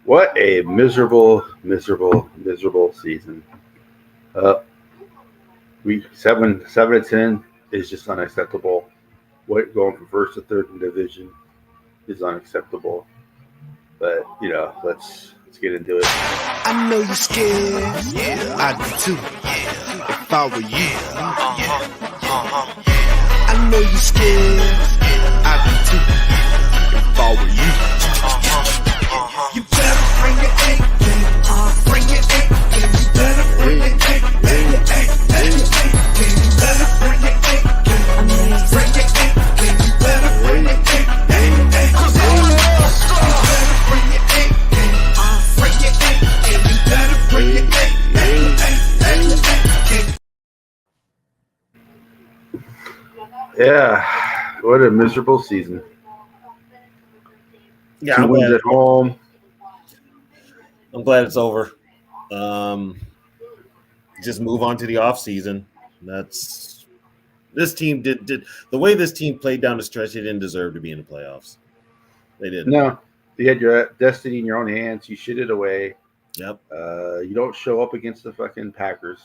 What a miserable, miserable, miserable season. Uh, week 7 to 10 is just unacceptable. What going from first to third in division is unacceptable. But let's get into it. I know you're scared. Yeah, I do too. If I were you, I know you're scared. I do too. If I were you, you better bring your A game. Bring your A game. You better bring your A game. Bring your A game. You better bring your A game. Bring your A game. You better bring your A game. 'Cause I'm a monster. You better bring your A game. Bring your A game. You better bring your A game. Yeah, what a miserable season. Yeah, 2 wins at home. I'm glad it's over. Just move on to the off season. That's this team did the way this team played down the stretch. They didn't deserve to be in the playoffs. They didn't. No, you had your destiny in your own hands. You shit it away. Yep. You don't show up against the fucking Packers.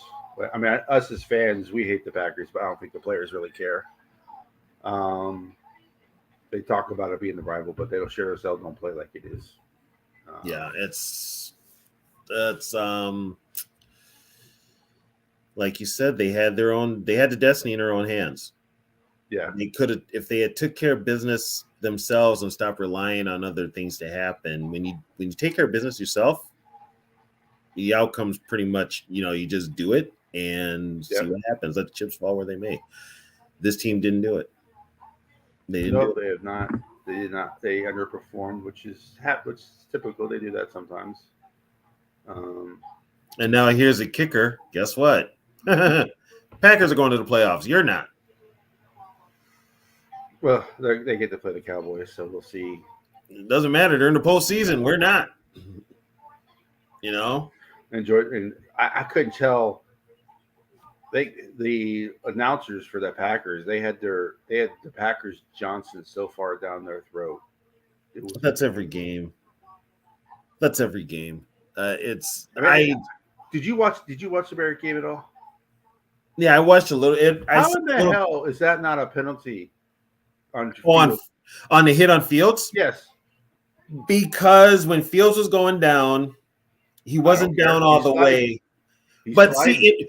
I mean, us as fans, we hate the Packers, but I don't think the players really care. They talk about it being the rival, but they don't share themselves. Don't play like it is. Yeah, it's like you said, they had the destiny in their own hands. Yeah, They could have, if they had took care of business themselves and stopped relying on other things to happen. When you take care of business yourself, the outcome's pretty much, you just do it and see what happens. Let the chips fall where they may. This team didn't do it. They didn't. No, they have not. They did not. They underperformed, which is typical. They do that sometimes. And now here's a kicker. Guess what? Packers are going to the playoffs. You're not. Well, they get to play the Cowboys, so we'll see. It doesn't matter. They're in the postseason. We're not. And I couldn't tell. The announcers for the Packers, they had the Packers Johnson so far down their throat. That's every game. That's every game. Did you watch the Bear game at all? Yeah, I watched a little. How in the hell is that not a penalty on the hit on Fields? Yes, because when Fields was going down, he wasn't down all the way. But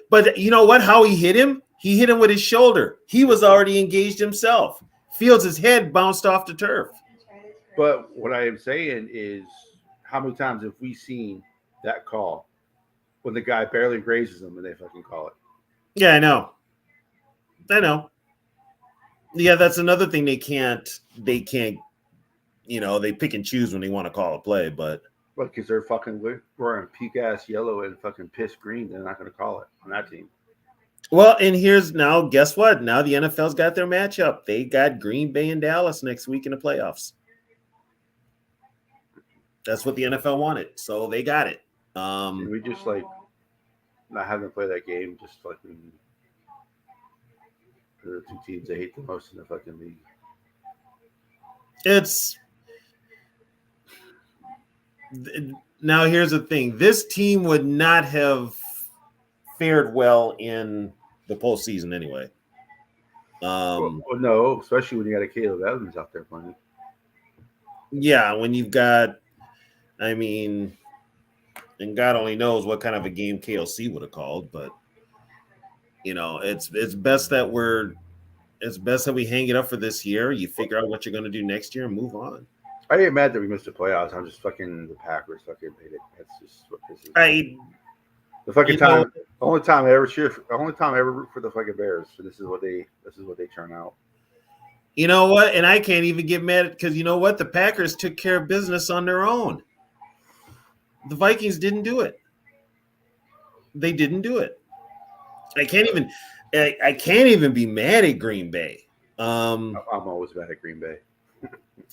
but you know what? How he hit him? He hit him with his shoulder. He was already engaged himself. Fields' head bounced off the turf. But what I am saying is, how many times have we seen that call when the guy barely grazes him and they fucking call it? Yeah, I know. Yeah, that's another thing they can't. They pick and choose when they want to call a play, but. Because they're fucking wearing puke ass yellow and fucking piss green, they're not going to call it on that team. Well, and guess what? Now the NFL's got their matchup. They got Green Bay and Dallas next week in the playoffs. That's what the NFL wanted, so they got it. We just not having to play that game. Just fucking the two teams I hate the most in the fucking league. Now here's the thing: this team would not have fared well in the postseason anyway. No, especially when you got a Caleb Evans out there playing. Yeah, when you've got, and God only knows what kind of a game KLC would have called, but it's best that we hang it up for this year. You figure out what you're going to do next year and move on. I ain't mad that we missed the playoffs. I'm just fucking the Packers fucking made it. That's just what this is. The fucking time. Only time I ever root for the fucking Bears. So this is what they turn out. You know what? And I can't even get mad because you know what? The Packers took care of business on their own. The Vikings didn't do it. They didn't do it. I can't even be mad at Green Bay. I'm always mad at Green Bay.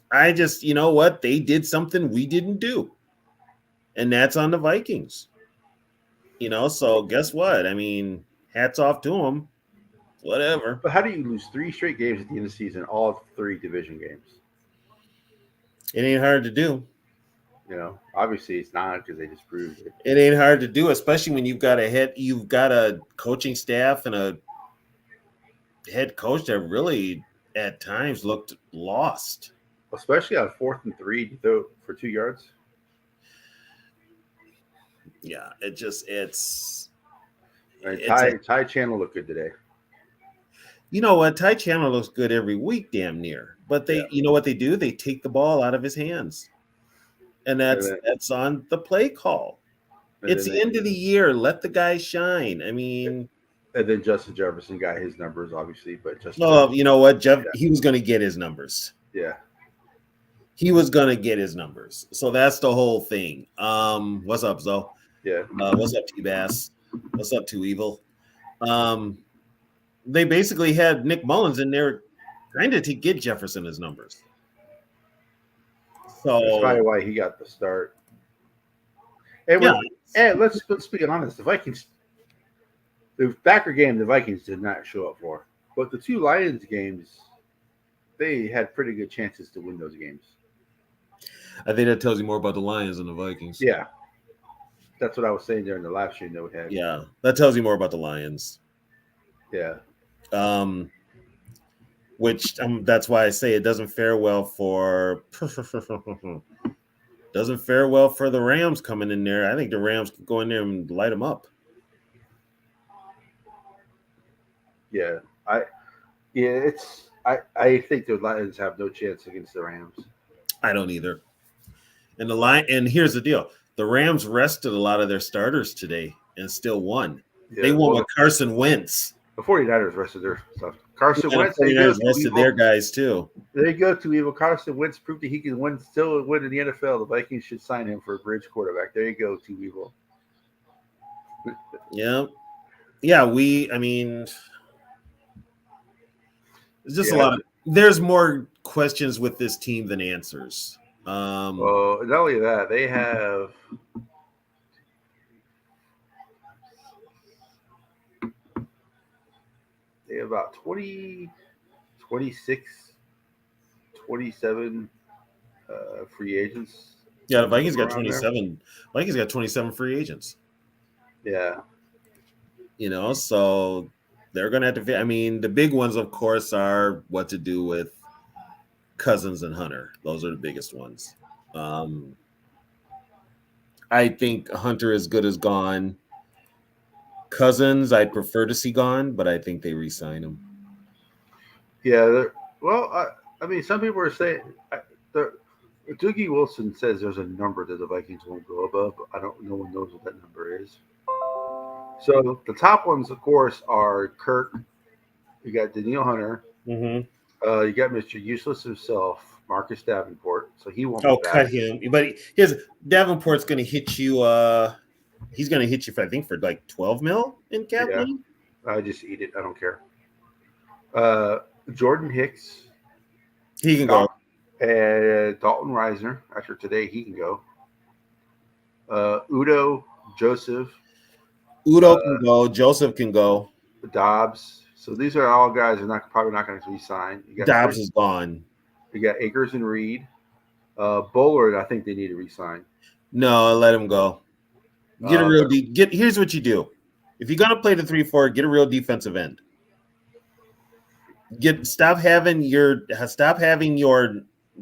I just, you know what? They did something we didn't do. And that's on the Vikings. So guess what? Hats off to them. Whatever. But how do you lose 3 straight games at the end of the season, all 3 division games? It ain't hard to do. Obviously it's not because they just proved it. It ain't hard to do, especially when you've got a coaching staff and a head coach that really at times looked lost. Especially on 4th and 3, you throw for 2 yards. Yeah, it's Right, it's Ty Channel looked good today. you know what? Ty Chandler looks good every week, damn near. But Yeah. you know what they do? They take the ball out of his hands, and And then, that's on the play call. and It's then, the end of the year. Let the guy shine. I mean, and then Justin Jefferson got his numbers, obviously, but Justin oh, Jefferson, you know what, Jeff? yeah. He was going to get his numbers. Yeah. He was going to get his numbers. So that's the whole thing. What's up, Zo? Yeah. What's up, T Bass? What's up, Too Evil? They basically had Nick Mullins in there trying to get Jefferson his numbers. So That's probably why he got the start. And, let's be honest, the Vikings, the Packer game, the Vikings did not show up for. But the 2 Lions games, they had pretty good chances to win those games. I think that tells you more about the Lions than the Vikings. Yeah. That's what I was saying during the live stream that we had. Yeah, that tells you more about the Lions. Yeah. Which that's why I say it doesn't fare well for the Rams coming in there. I think the Rams could go in there and light them up. Yeah. I think the Lions have no chance against the Rams. I don't either. And here's the deal. The Rams rested a lot of their starters today and still won. Yeah, they won with Carson Wentz. The 49ers rested their stuff. Carson Wentz, the 49ers rested their guys too. There you go, Too Evil. Carson Wentz proved that he can still win in the NFL. The Vikings should sign him for a bridge quarterback. There you go, Too Evil. Yeah. I mean, it's just a lot of. There's more questions with this team than answers. Well, not only that, they have about 20, 26, 27 free agents. Yeah, the Vikings got 27. Vikings got 27 free agents. Yeah. So they're going to have to. I mean, the big ones, of course, are what to do with Cousins and Hunter. Those are the biggest ones. I think Hunter is good as gone. Cousins, I'd prefer to see gone, but I think they re-sign him. Yeah. Well, I mean, some people are saying Doogie Wilson says there's a number that the Vikings won't go above, but no one knows what that number is. So the top ones, of course, are Kirk. You got Danielle Hunter. Mm-hmm. You got Mr. Useless himself, Marcus Davenport. So he won't. Cut him. But Davenport's going to hit you. He's going to hit you for, I think, for like 12 mil in cap. Yeah. I just eat it. I don't care. Jordan Hicks. He can go. And Dalton Reisner. After today, he can go. Udo Joseph. Udo can go. Joseph can go. Dobbs. So these are all guys who are probably not going to re-sign. Dobbs is gone. You got Akers and Reed. Bullard, I think they need to re-sign. No, let him go. Get a real here's what you do. If you're gonna play the 3-4, get a real defensive end. Stop having your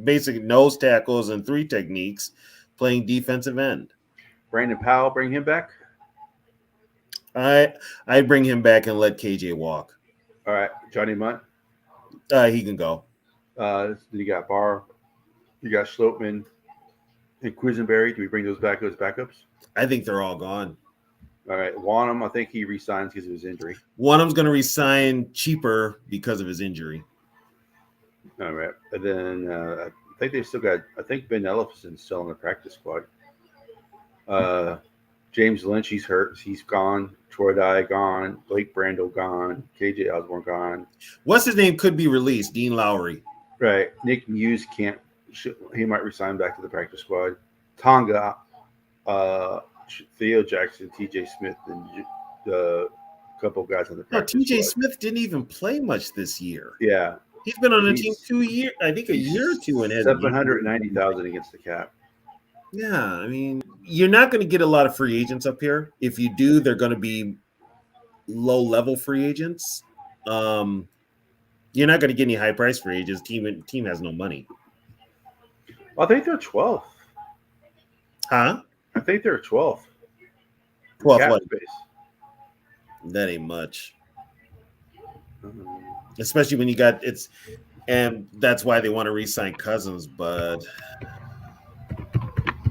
basic nose tackles and 3 techniques playing defensive end. Brandon Powell, bring him back. I'd bring him back and let KJ walk. All right, Johnny Munt. He can go. You got Barr, you got Schlotman, and Quisenberry. Do we bring those back as backups? I think they're all gone. All right, Wanham, I think he resigns because of his injury. Wanham's going to resign cheaper because of his injury. All right, and then I think they've still got. I think Ben Ellison's still on the practice squad. James Lynch, he's hurt. He's gone. Troy Dye gone. Blake Brandel gone. KJ Osborne gone. What's his name could be released? Dean Lowry. Right. Nick Muse can't. He might resign back to the practice squad. Tonga, Theo Jackson, TJ Smith, and a couple of guys on the practice TJ squad. Smith didn't even play much this year. Yeah. He's been on the team 2 years. I think a year or two and has 790,000 against the cap. Yeah, I mean, you're not going to get a lot of free agents up here. If you do, they're going to be low-level free agents. Um, you're not going to get any high-price free agents. Team has no money. I think they're 12th. Huh? I think they're 12th. 12th Cap what? space. That ain't much. Um, Especially when you got it's and that's why they want to re-sign Cousins, but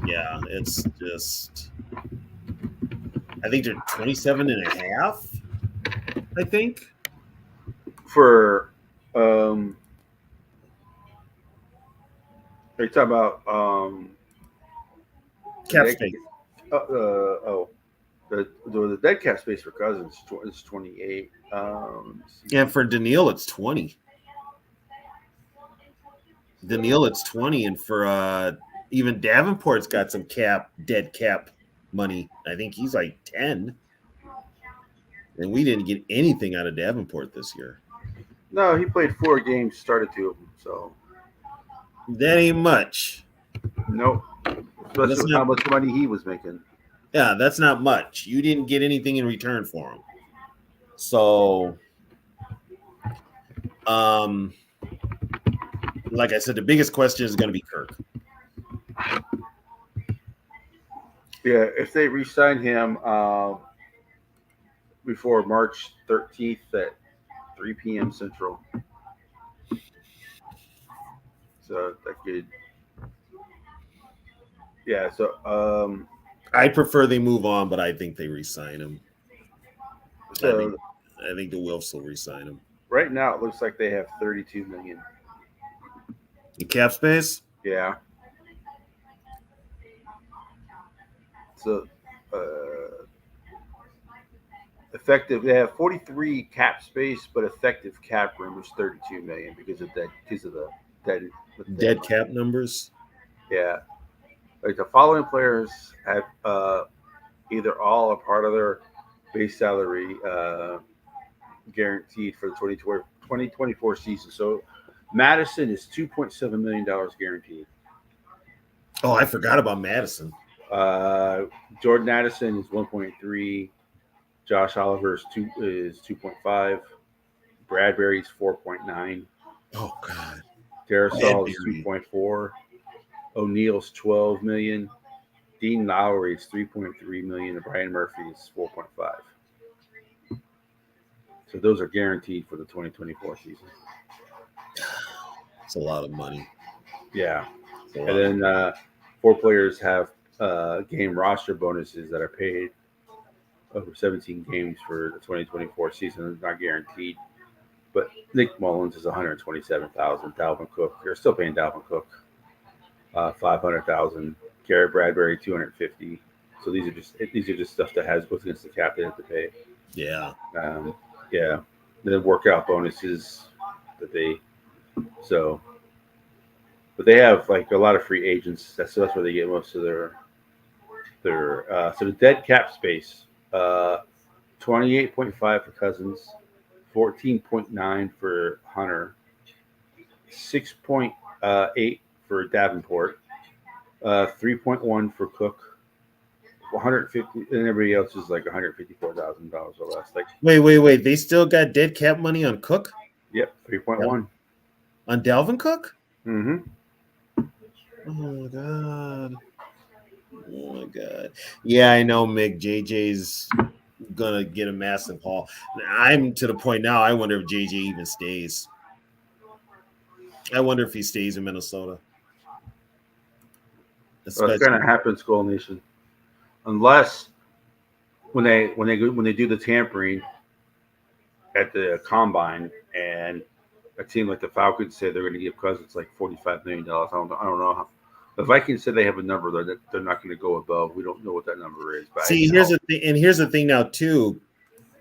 yeah, it's just I think they're 27 and a half. I think. for are you talking about the Cap dead, space. the dead cap space for Cousins is 28. Let's see. Yeah, for Daniil it's 20. Daniil it's 20, and for even Davenport's got some dead cap money. I think he's like 10. And we didn't get anything out of Davenport this year. No, he played 4 games, started 2 of them. So That ain't much. nope. Especially That's with not, how much money he was making. yeah, that's not much. You didn't get anything in return for him. So, like I said, the biggest question is going to be Kirk. Yeah, if they re-sign him before March 13th at 3 p.m. Central, so that could, yeah. So I prefer they move on, but I think they re-sign him. so I think the Wilfs will re-sign him. right now it looks like they have 32 million. In cap space? Yeah. So effective, they have 43 cap space, but effective cap room is 32 million because of the dead Dead cap numbers? Yeah. Like the following players have either all or part of their base salary guaranteed for the 2024 season. So Madison is $2.7 million guaranteed. Oh, I forgot about Madison. Jordan Addison is 1.3. Josh Oliver is 2.5. Bradbury's 4.9. Oh God. Darasol is 2.4. O'Neill's 12 million. Dean Lowry is 3.3 million, and Brian Murphy is 4.5. So those are guaranteed for the 2024 season. It's a lot of money. Yeah. And then 4 players have game roster bonuses that are paid over 17 games for the 2024 season. It's not guaranteed. But Nick Mullins is 127,000. Dalvin Cook, you're still paying Dalvin Cook 500,000. Garrett Bradbury 250. So these are just stuff that has goes against the cap they have to pay. Yeah. Yeah. Then workout bonuses that they so, but they have like a lot of free agents. That's where they get most of their so the dead cap space 28.5 for Cousins, 14.9 for Hunter, 6.8 for Davenport, 3.1 for Cook, 150, and everybody else is like $154,000 or less. Like, wait. They still got dead cap money on Cook? yep, 3.1 on Dalvin Cook. Mm-hmm. Oh my god. Oh my god. Yeah, I know, Mick. JJ's gonna get a massive haul. I'm to the point now. I wonder if JJ even stays. I wonder if he stays in Minnesota. That's going to happen, Skull Nation, unless when they do the tampering at the combine, and a team like the Falcons say they're going to give Cousins like $45 million. I don't know how. The Vikings said they have a number that they're not going to go above. We don't know what that number is. But see, here's the thing now too.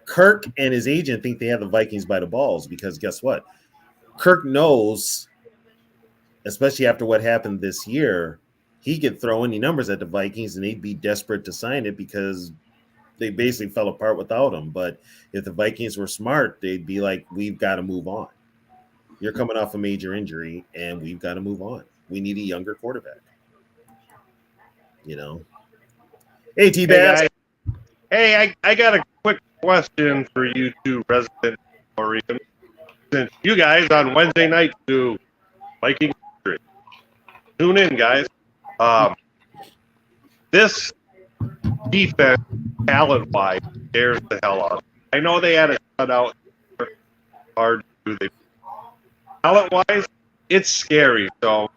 Kirk and his agent think they have the Vikings by the balls because guess what? Kirk knows, especially after what happened this year, he could throw any numbers at the Vikings and they'd be desperate to sign it because they basically fell apart without him. But if the Vikings were smart, they'd be like, we've got to move on. You're coming off a major injury and we've got to move on. We need a younger quarterback. you know. Hey, T Hey Bass. guys, hey, I got a quick question for you two resident Oregon. Since you guys on Wednesday night do Viking history, tune in, guys. This defense, talent-wise, scares the hell out of me. I know they had a shutout. Hard to do. They talent-wise, it's scary. So,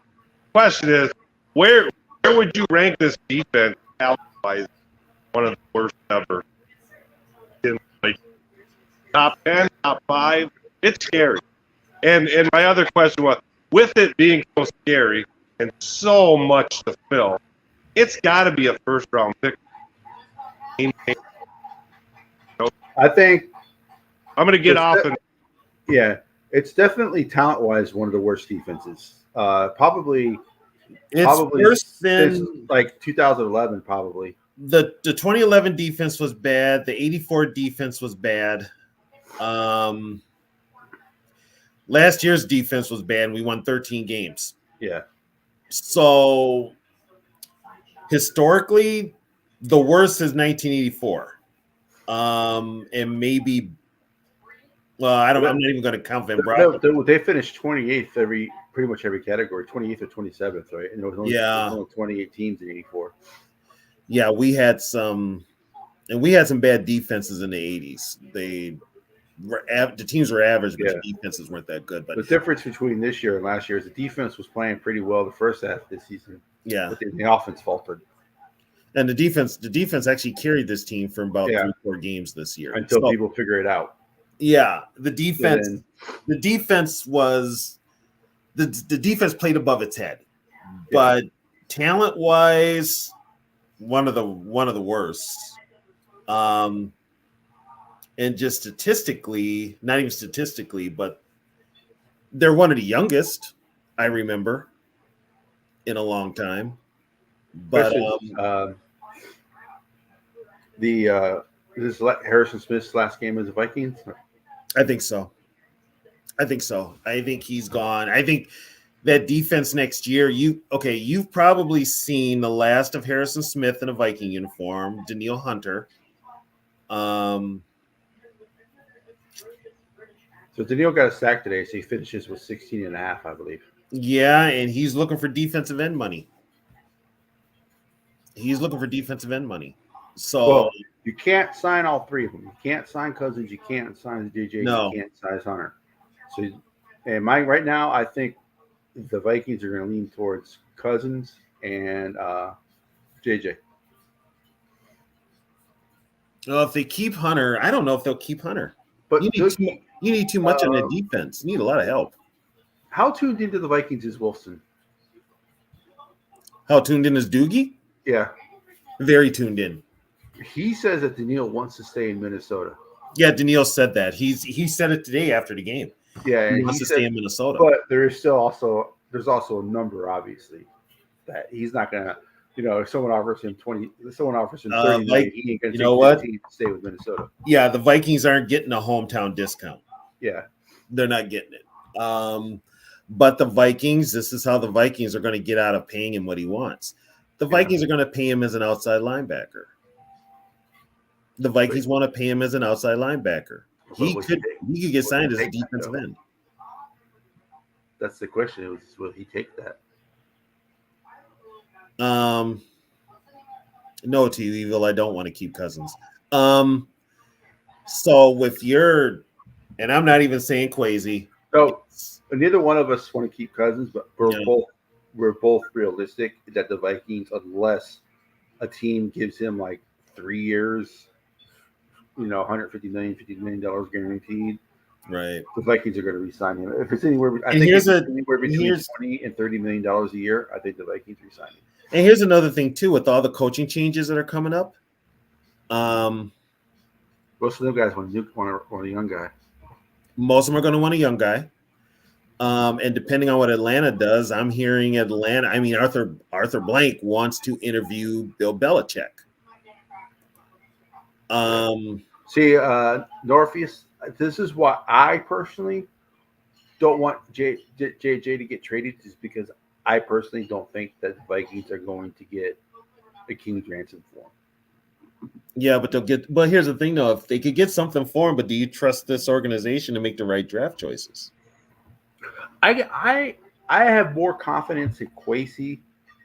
question is, where would you rank this defense talent-wise? One of the worst ever. In like top 10, top 5. It's scary. And my other question was, with it being so scary and so much to fill, it's got to be a first round pick. I think I'm going to get off and yeah, it's definitely talent wise one of the worst defenses. Probably It's worse since than like 2011, probably. the 2011 defense was bad. The 84 defense was bad. Last year's defense was bad. We won 13 games. Yeah. So historically, the worst is 1984. And maybe, well, I'm not even going to count Van Brocklin. They finished 28th pretty much every category, 28th or 27th, right? And there was only 28 teams in 84. Yeah, we had some bad defenses in the 80s. The teams were average, but the defenses weren't that good. But the difference between this year and last year is the defense was playing pretty well the first half of this season. Yeah, but the offense faltered. And the defense actually carried this team for about 3-4 games this year until people figure it out. Yeah, the defense played above its head, but talent wise, one of the worst. And just statistically, not even statistically, but they're one of the youngest I remember in a long time. But this is Harrison Smith's last game as a Vikings? I think so. I think he's gone. I think that defense next year, you've probably seen the last of Harrison Smith in a Viking uniform, Daniil Hunter. So Daniil got a sack today, so he finishes with 16.5, I believe. Yeah, and he's looking for defensive end money. So you can't sign all three of them. You can't sign Cousins. You can't sign JJ. No. You can't sign Hunter. So, right now, I think the Vikings are going to lean towards Cousins and JJ. Well, if they keep Hunter, I don't know if they'll keep Hunter. But you need too much on the defense. You need a lot of help. How tuned into the Vikings is Wilson? How tuned in is Doogie? Yeah. Very tuned in. He says that Daniil wants to stay in Minnesota. Yeah, Daniil said that. He said it today after the game. Yeah, he wants to stay in Minnesota. But there's also a number, obviously, that he's not gonna. If someone offers him 20, someone offers him 30 million, he ain't gonna take 15 to stay with Minnesota. Yeah, the Vikings aren't getting a hometown discount. Yeah, they're not getting it. But the Vikings, this is how the Vikings are going to get out of paying him what he wants. The Vikings are going to pay him as an outside linebacker. The Vikings want to pay him as an outside linebacker. He could get signed as a defensive end. That's the question. Will he take that? No, to you, Evil. I don't want to keep Cousins. So with your, and I'm not even saying Quasi. So neither one of us want to keep Cousins, but we're both realistic that the Vikings, unless a team gives him like 3 years, $150 million, $50 million guaranteed. Right. The Vikings are going to re-sign him. If it's anywhere, between $20 and $30 million a year, I think the Vikings re-sign him. And here's another thing too, with all the coaching changes that are coming up. Most of them guys want a young guy. Most of them are going to want a young guy. And depending on what Atlanta does, I'm hearing Arthur Blank wants to interview Bill Belichick. Northeast, this is why I personally don't want JJ to get traded, just because I personally don't think that the Vikings are going to get a King's ransom for him. Yeah, but they'll get. But here's the thing, though: if they could get something for him, but do you trust this organization to make the right draft choices? I have more confidence in Kwesi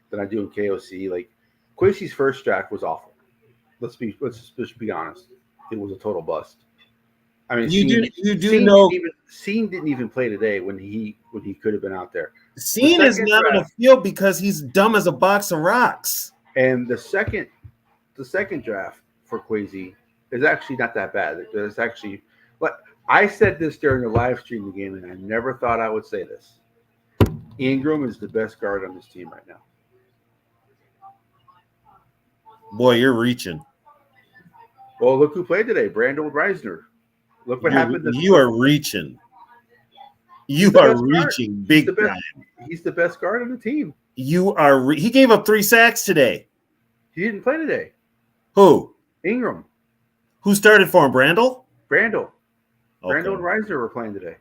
than I do in KOC. Like Kwesi's first draft was awful. Let's just be honest. It was a total bust. I mean, Scene didn't even play today when he could have been out there. Scene is not on the field because he's dumb as a box of rocks. And the second draft for Kwesi is actually not that bad. It's actually, but I said this during the live stream of the game, and I never thought I would say this. Ingram is the best guard on this team right now. Boy, you're reaching. Well, look who played today, Brandon Reisner. Look what happened. You are reaching. You are reaching big time. He's the best guard on the team. You are. He gave up 3 sacks today. He didn't play today. Who? Ingram. Who started for him? Brandel. Brandel and Reisner were playing today.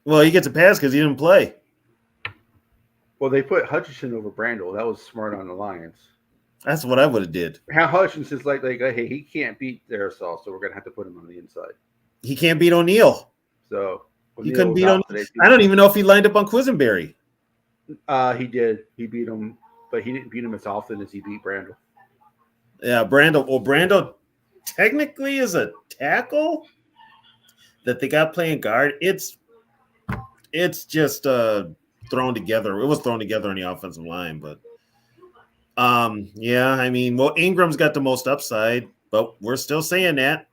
Well, he gets a pass because he didn't play. Well, they put Hutchinson over Brandel. That was smart on the Lions. That's what I would have did. How Hutchinson's like, hey, he can't beat Darisaw, so we're gonna have to put him on the inside. He can't beat O'Neal. So he couldn't beat O'Neal. I don't even know if he lined up on Quisenberry. He did. He beat him, but he didn't beat him as often as he beat Brandel. Yeah, Brandel. Well, Brandel technically is a tackle that they got playing guard. It's just thrown together. It was thrown together on the offensive line, but yeah, I mean, well, Ingram's got the most upside, but we're still saying that.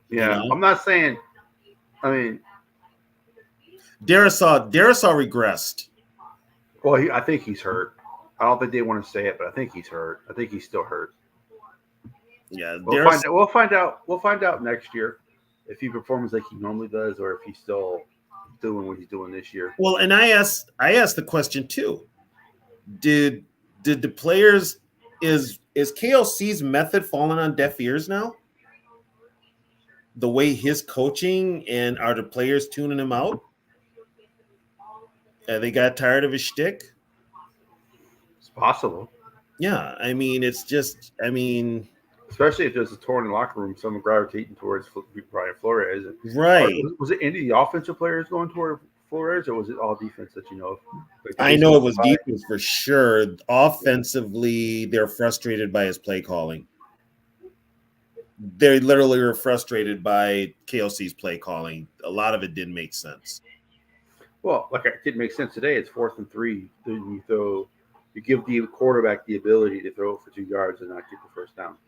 Yeah, I'm not saying. I mean, Darisaw regressed. Well, I think he's hurt. I don't think they want to say it, but I think he's hurt. I think he's still hurt. Yeah, we'll find out. We'll find out next year if he performs like he normally does, or if he's still doing what he's doing this year. Well, and I asked the question too. Did the players is KLC's method falling on deaf ears now? The way his coaching, and are the players tuning him out? They got tired of his shtick? It's possible. Yeah, I mean, especially if there's a torn locker room, someone gravitating towards Brian Flores. Right. Was it any of the offensive players going toward Flores, or was it all defense that you know of? Like, I know it was defense for sure. Offensively, they're frustrated by his play calling. They literally were frustrated by KLC's play calling. A lot of it didn't make sense. Well, like it didn't make sense today. It's 4th and 3. You give the quarterback the ability to throw for 2 yards and not get the first down.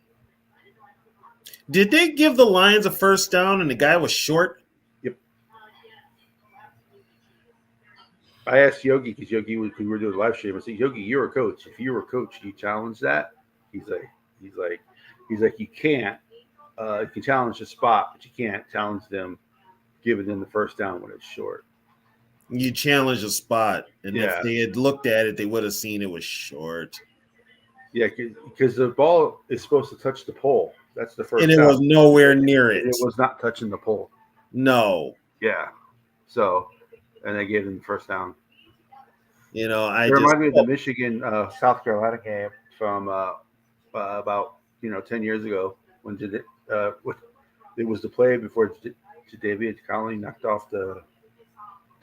Did they give the Lions a first down and the guy was short? Yep. I asked Yogi because we were doing a live stream. I said, Yogi, you're a coach. If you were a coach, do you challenge that? He's like, you can't. You can challenge the spot, but you can't challenge them giving them the first down when it's short. You challenge a spot, and if they had looked at it, they would have seen it was short. Yeah, because the ball is supposed to touch the pole. That's the first. And it was nowhere near it. It was not touching the pole. No. Yeah. So, and they gave them the first down. It reminded me of the Michigan South Carolina game from about 10 years ago when it was the play before Jadeveon Clowney knocked off the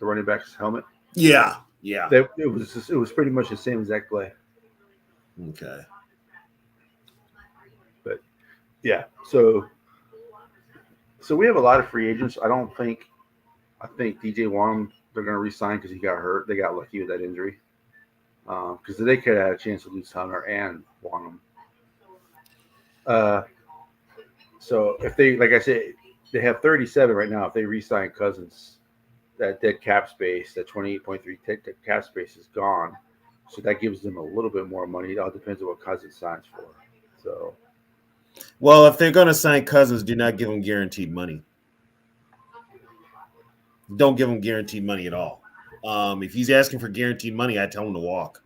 running back's helmet. Yeah. It was pretty much the same exact play. Okay. But yeah, so we have a lot of free agents. I think DJ Wong they're going to re-sign because he got hurt. They got lucky with that injury because they could have had a chance to lose Hunter and Wong. So if they, like I said, they have 37 right now. If they re-sign Cousins, that dead cap space, that 28.3 dead cap space is gone. So that gives them a little bit more money. It all depends on what Cousins signs for. So, well, if they're going to sign Cousins, do not give them guaranteed money. Don't give him guaranteed money at all. If he's asking for guaranteed money, I tell him to walk.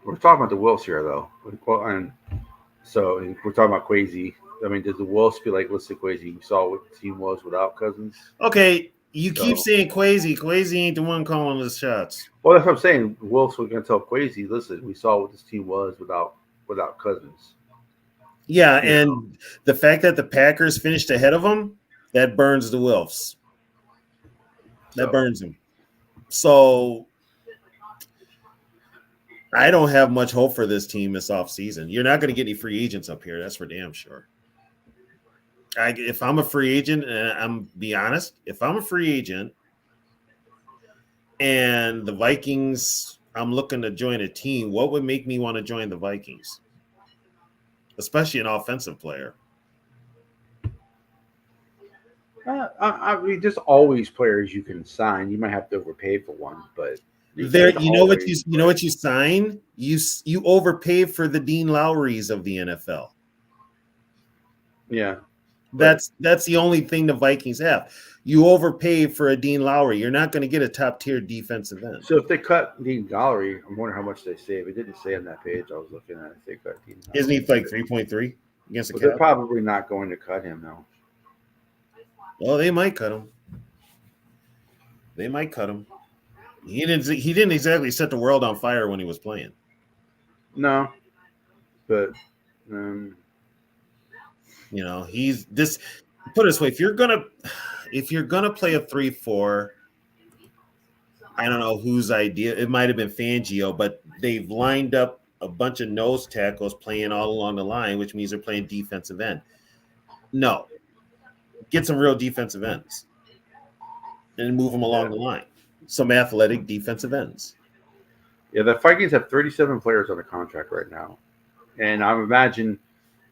We're talking about the Wills here, though. And we're talking about Kwesi. I mean, does the Wills feel like, listen, Kwesi, you saw what the team was without Cousins? Okay, You keep saying Quasi. Quasi ain't the one calling the shots. Well, that's what I'm saying. Wilson was going to tell Quasi, listen, we saw what this team was without Cousins. Yeah, and the fact that the Packers finished ahead of them, that burns the Wilfs. That burns them. So I don't have much hope for this team this offseason. You're not going to get any free agents up here. That's for damn sure. If I'm a free agent, and I'm be honest, if I'm a free agent and the Vikings, I'm looking to join a team, what would make me want to join the Vikings? Especially an offensive player. I mean, there's always players you can sign. You might have to overpay for one, but you know what you sign? You overpay for the Dean Lowrys of the NFL. Yeah. That's the only thing the Vikings have. You overpay for a Dean Lowry. You're not going to get a top-tier defensive end. So if they cut Dean Lowry, I'm wondering how much they save. It didn't say on that page I was looking at if they cut Dean Lowry. Isn't he like 3.3 against the cap? They're probably not going to cut him now. Well, they might cut him. They might cut him. He didn't exactly set the world on fire when he was playing. No. But you know, he's this. Put it this way: if you're gonna play a 3-4, I don't know whose idea. It might have been Fangio, but they've lined up a bunch of nose tackles playing all along the line, which means they're playing defensive end. No, get some real defensive ends and move them along the line. Some athletic defensive ends. Yeah, the Vikings have 37 players under contract right now, and I imagine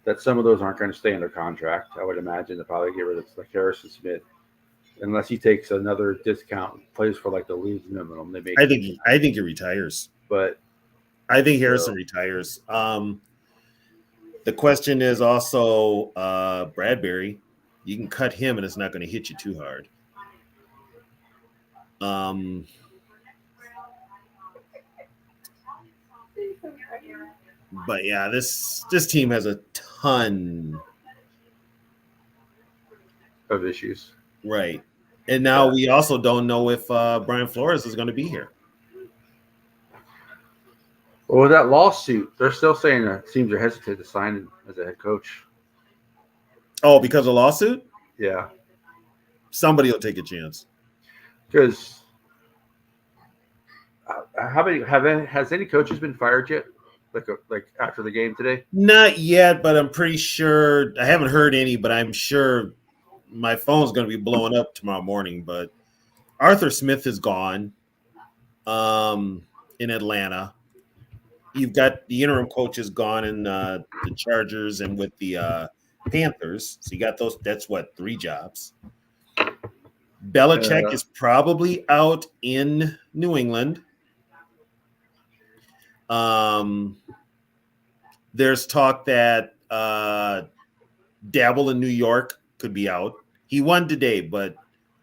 that some of those aren't going to stay under contract. I would imagine they'll probably get rid of like Harrison Smith, unless he takes another discount, plays for like the league minimum. They make. I think he retires, but I think Harrison retires. The question is also Bradbury. You can cut him, and it's not going to hit you too hard. But yeah, this team has a ton of issues. Right. And now we also don't know if Brian Flores is going to be here. Well, with that lawsuit, they're still saying that teams are hesitant to sign him as a head coach. Oh, because of lawsuit? Yeah. Somebody will take a chance. Because has any coaches been fired yet? Like after the game today? Not yet, but I'm pretty sure. I haven't heard any, but I'm sure my phone's going to be blowing up tomorrow morning. But Arthur Smith is gone in Atlanta. You've got the interim coaches gone in the Chargers and with the Panthers. So you got those. That's what, 3 jobs. Belichick is probably out in New England. There's talk that Dabble in New York could be out. He won today, but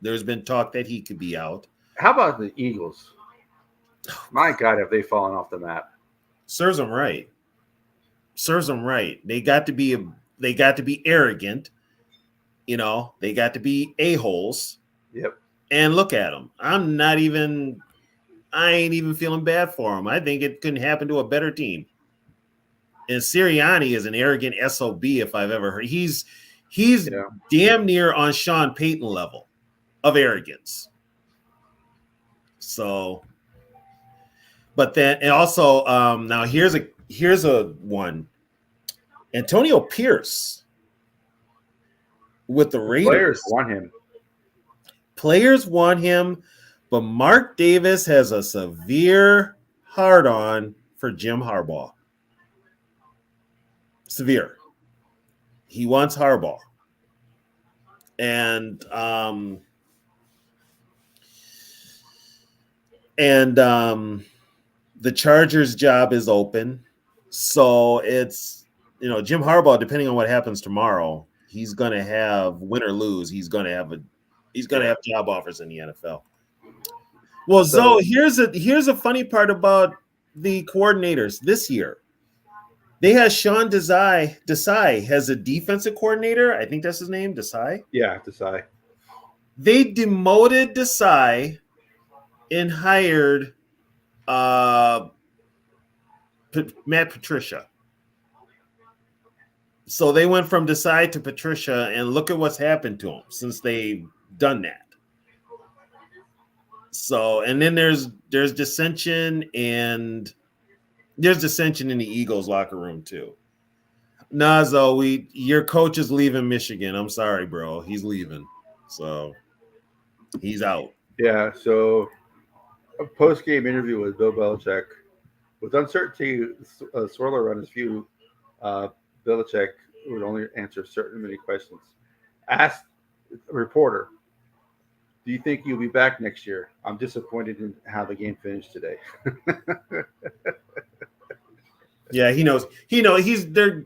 there's been talk that he could be out. How about the Eagles? My God, have they fallen off the map? Serves them right. Serves them right. They got to be arrogant. You know, they got to be a-holes. Yep. And look at them. I ain't even feeling bad for them. I think it couldn't happen to a better team. And Sirianni is an arrogant SOB if I've ever heard. He's damn near on Sean Payton level of arrogance. So, but then and also now here's a one. Antonio Pierce with the Raiders. Players want him, but Mark Davis has a severe hard-on for Jim Harbaugh. Severe. He wants Harbaugh. And the Chargers job is open. So it's, Jim Harbaugh, depending on what happens tomorrow, he's going to have, win or lose, he's going to have job offers in the NFL. Well, so here's a funny part about the coordinators this year. They have Sean Desai has a defensive coordinator. I think that's his name, Desai. Yeah, Desai. They demoted Desai and hired Matt Patricia. So they went from Desai to Patricia, and look at what's happened to them since they've done that. So, and then there's dissension, and there's dissension in the Eagles locker room too. Nazo, your coach is leaving Michigan. I'm sorry, bro. He's leaving. So he's out. Yeah, so a post-game interview with Bill Belichick. With uncertainty swirl around his view, Belichick would only answer certain many questions. Asked a reporter, "Do you think you'll be back next year? I'm disappointed in how the game finished today." Yeah, he knows. He's there.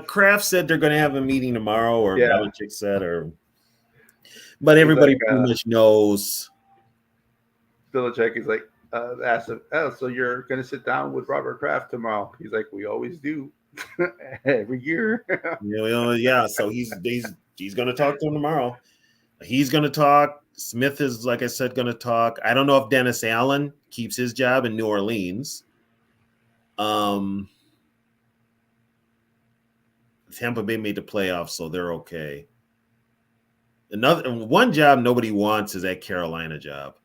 Kraft said they're going to have a meeting tomorrow, or Yeah. Belichick said, but everybody pretty much knows. Belichick is like, asked him, "Oh, so you're going to sit down with Robert Kraft tomorrow?" He's like, "We always do, every year." Yeah. So he's going to talk to him tomorrow. He's going to talk. Smith is, like I said, going to talk. I don't know if Dennis Allen keeps his job in New Orleans. Tampa Bay made the playoffs, so they're okay. One job nobody wants is that Carolina job.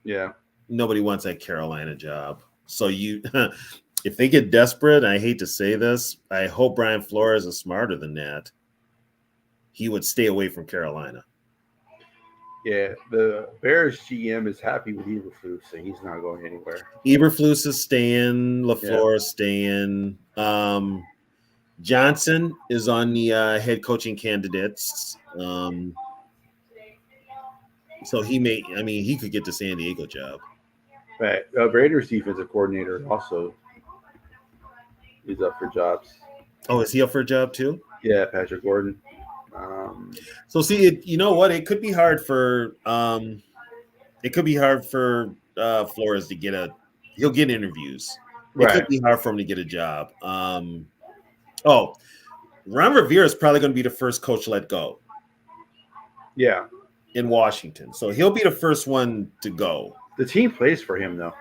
Yeah. Nobody wants that Carolina job. So if they get desperate, and I hate to say this, I hope Brian Flores is smarter than that. He would stay away from Carolina. Yeah, the Bears GM is happy with Eberflus, so he's not going anywhere. Eberflus is staying. LaFleur is staying. Johnson is on the head coaching candidates. So he could get the San Diego job. Right. Raiders defensive coordinator also is up for jobs. Oh, is he up for a job too? Yeah, Patrick Gordon. So see, you know what? It could be hard for Flores to get he'll get interviews. It could be hard for him to get a job. Ron Rivera is probably going to be the first coach let go. Yeah. In Washington. So he'll be the first one to go. The team plays for him though.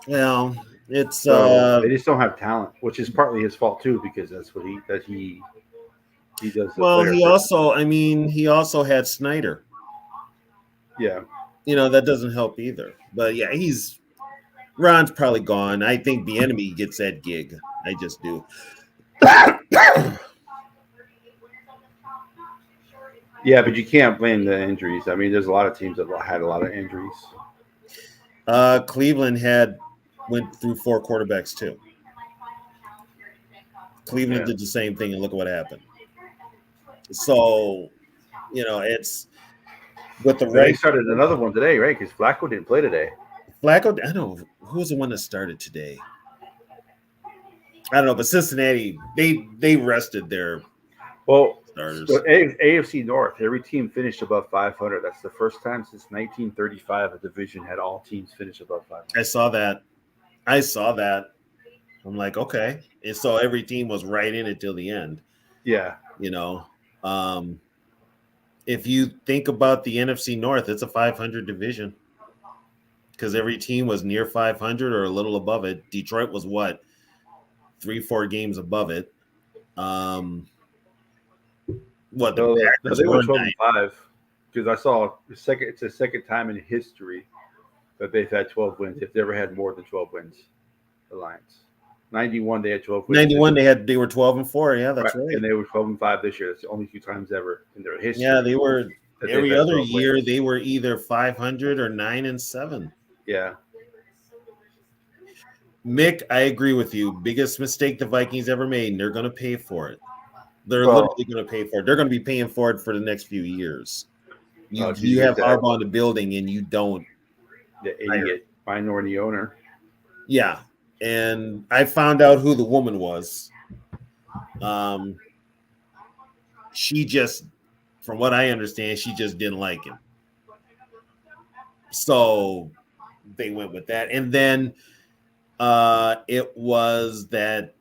Well, it's they just don't have talent, which is partly his fault too, because that's what he does. Well, he also had Snyder. Yeah. That doesn't help either. But yeah, Ron's probably gone. I think the enemy gets that gig. I just do. Yeah, but you can't blame the injuries. I mean, there's a lot of teams that had a lot of injuries. Cleveland went through 4 quarterbacks too. Cleveland did the same thing, and look at what happened. So, it's with the They started another one today, right? Because Flacco didn't play today. Flacco, I don't know who was the one that started today. I don't know, but Cincinnati, they rested their starters. So AFC North, every team finished above 500. That's the first time since 1935 a division had all teams finish above 500. I saw that. I'm like, okay. And so every team was right in it till the end. Yeah. If you think about the NFC North, it's a 500 division because every team was near 500 or a little above it. Detroit was 3-4 games above it. They were 12-5 because I saw it's the second time in history that they've had 12 wins. If they ever had more than 12 wins, the Lions. 91 they had 12 wins. 91 they were 12-4. Yeah, that's right. And they were 12-5 this year. That's the only 2 times ever in their history. Yeah, they were every other year they were either 500 or 9-7. Yeah. Mick, I agree with you. Biggest mistake the Vikings ever made, and they're going to pay for it. They're literally going to pay for it. They're going to be paying for it for the next few years. You have Harbaugh in the building, and you don't. The idiot minority owner. Yeah, and I found out who the woman was. She just, from what I understand, she just didn't like him. So they went with that, and then it was that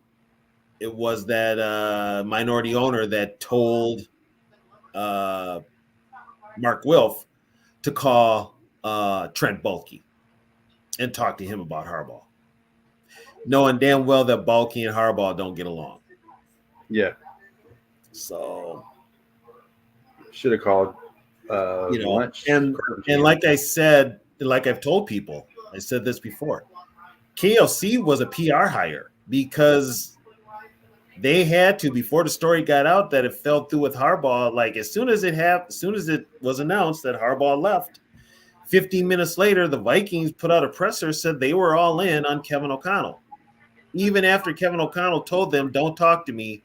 minority owner that told Mark Wilf to call Trent Baalke and talk to him about Harbaugh, knowing damn well that Baalke and Harbaugh don't get along. Yeah, So should have called lunch. and like I said, like I've told people, I said this before. KLC was a PR hire because they had to, before the story got out that it fell through with Harbaugh. Like as soon as it was announced that Harbaugh left, 15 minutes later, the Vikings put out a presser, said they were all in on Kevin O'Connell. Even after Kevin O'Connell told them, "Don't talk to me,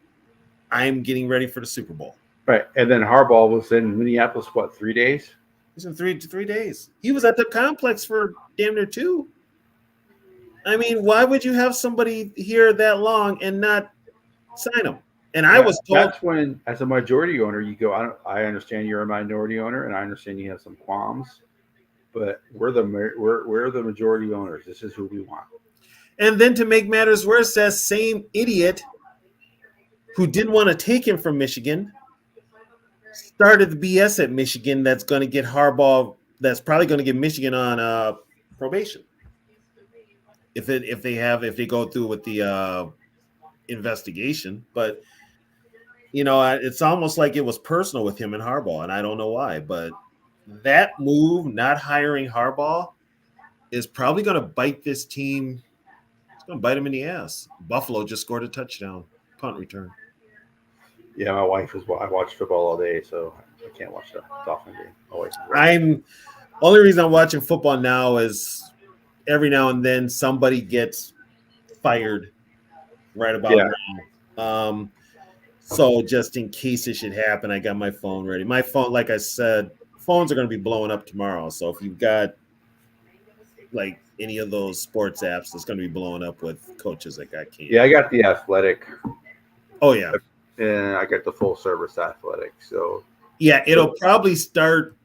I'm getting ready for the Super Bowl." Right, and then Harbaugh was in Minneapolis. What, 3 days? He's in 3 days. He was at the complex for damn near 2. I mean, why would you have somebody here that long and not sign him? And I was told that's when, as a majority owner, you go. I understand you're a minority owner, and I understand you have some qualms, but we're the majority owners. This is who we want. And then to make matters worse, that same idiot who didn't want to take him from Michigan started the BS at Michigan that's going to get Harbaugh, that's probably going to get Michigan on probation. If they go through with the investigation. But, it's almost like it was personal with him and Harbaugh, and I don't know why. But that move, not hiring Harbaugh, is probably going to bite this team. It's going to bite him in the ass. Buffalo just scored a touchdown, punt return. Yeah, my wife I watch football all day, so I can't watch the Dolphin game. Only reason I'm watching football now is every now and then somebody gets fired right about now. So just in case it should happen, I got my phone ready. My phone, like I said, phones are going to be blowing up tomorrow. So if you've got like any of those sports apps, it's going to be blowing up with coaches that got canned. Yeah, I got the Athletic. Oh, yeah. And I got the full service Athletic. So yeah, it'll probably start.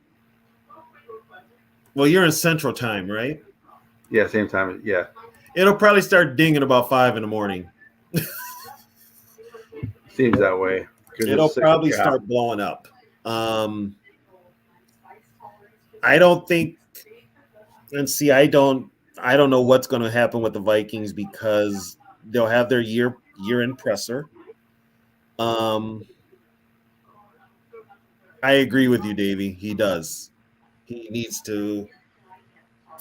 Well, you're in Central Time, right? Yeah, same time. Yeah. It'll probably start dinging about 5 a.m. Seems that way. It'll probably start blowing up. I don't think, and see, I don't know what's going to happen with the Vikings because they'll have their year-end presser. I agree with you, Davey. He does. He needs to.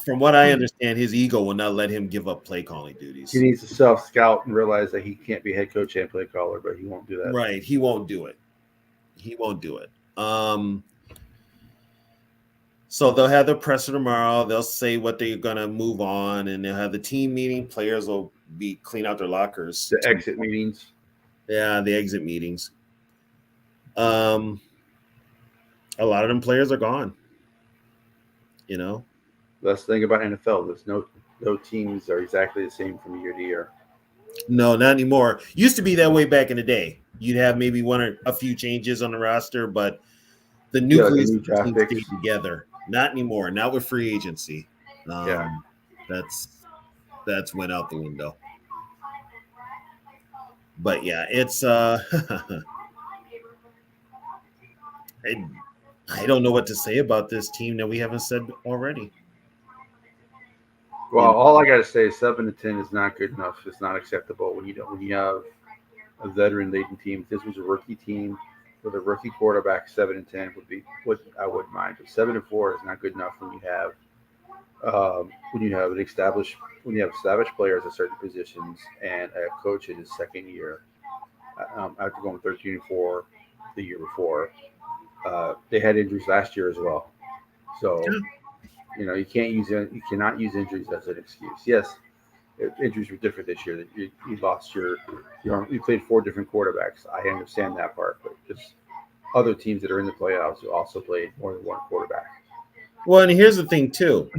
From what I understand, his ego will not let him give up play calling duties. He needs to self-scout and realize that he can't be head coach and play caller, but he won't do that. Right. He won't do it. So they'll have their presser tomorrow. They'll say what they're going to move on, and they'll have the team meeting. Players will be clean out their lockers. The exit meetings. Yeah, the exit meetings. A lot of them players are gone. That's the thing about NFL. There's no teams are exactly the same from year to year. No, not anymore. Used to be that way back in the day. You'd have maybe one or a few changes on the roster, but the nucleus of the team stayed together. Not anymore. Not with free agency. That's went out the window. But yeah, it's I don't know what to say about this team that we haven't said already. Well, all I got to say is 7-10 is not good enough. It's not acceptable when you have a veteran-laden team. If this was a rookie team with a rookie quarterback, 7-10 would be what I wouldn't mind. But 7-4 is not good enough when you have established players at certain positions and a coach in his second year after going 13-4 the year before. They had injuries last year as well, so you cannot use injuries as an excuse. Yes, injuries were different this year. You lost you played 4 different quarterbacks. I understand that part, but just other teams that are in the playoffs who also played more than one quarterback. Well, and here's the thing too.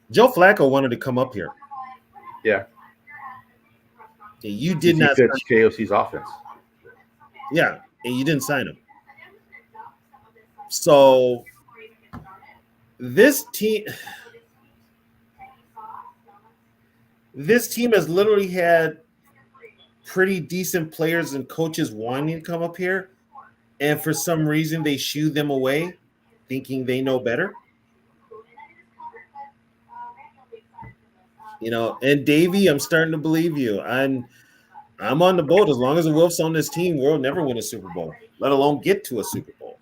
Joe Flacco wanted to come up here. Yeah, you did not fits KOC's offense. Yeah, and you didn't sign him. So this team has literally had pretty decent players and coaches wanting to come up here, and for some reason they shoo them away, thinking they know better. And Davey, I'm starting to believe you. I'm on the boat. As long as the Wolves on this team, we'll never win a Super Bowl, let alone get to a Super Bowl.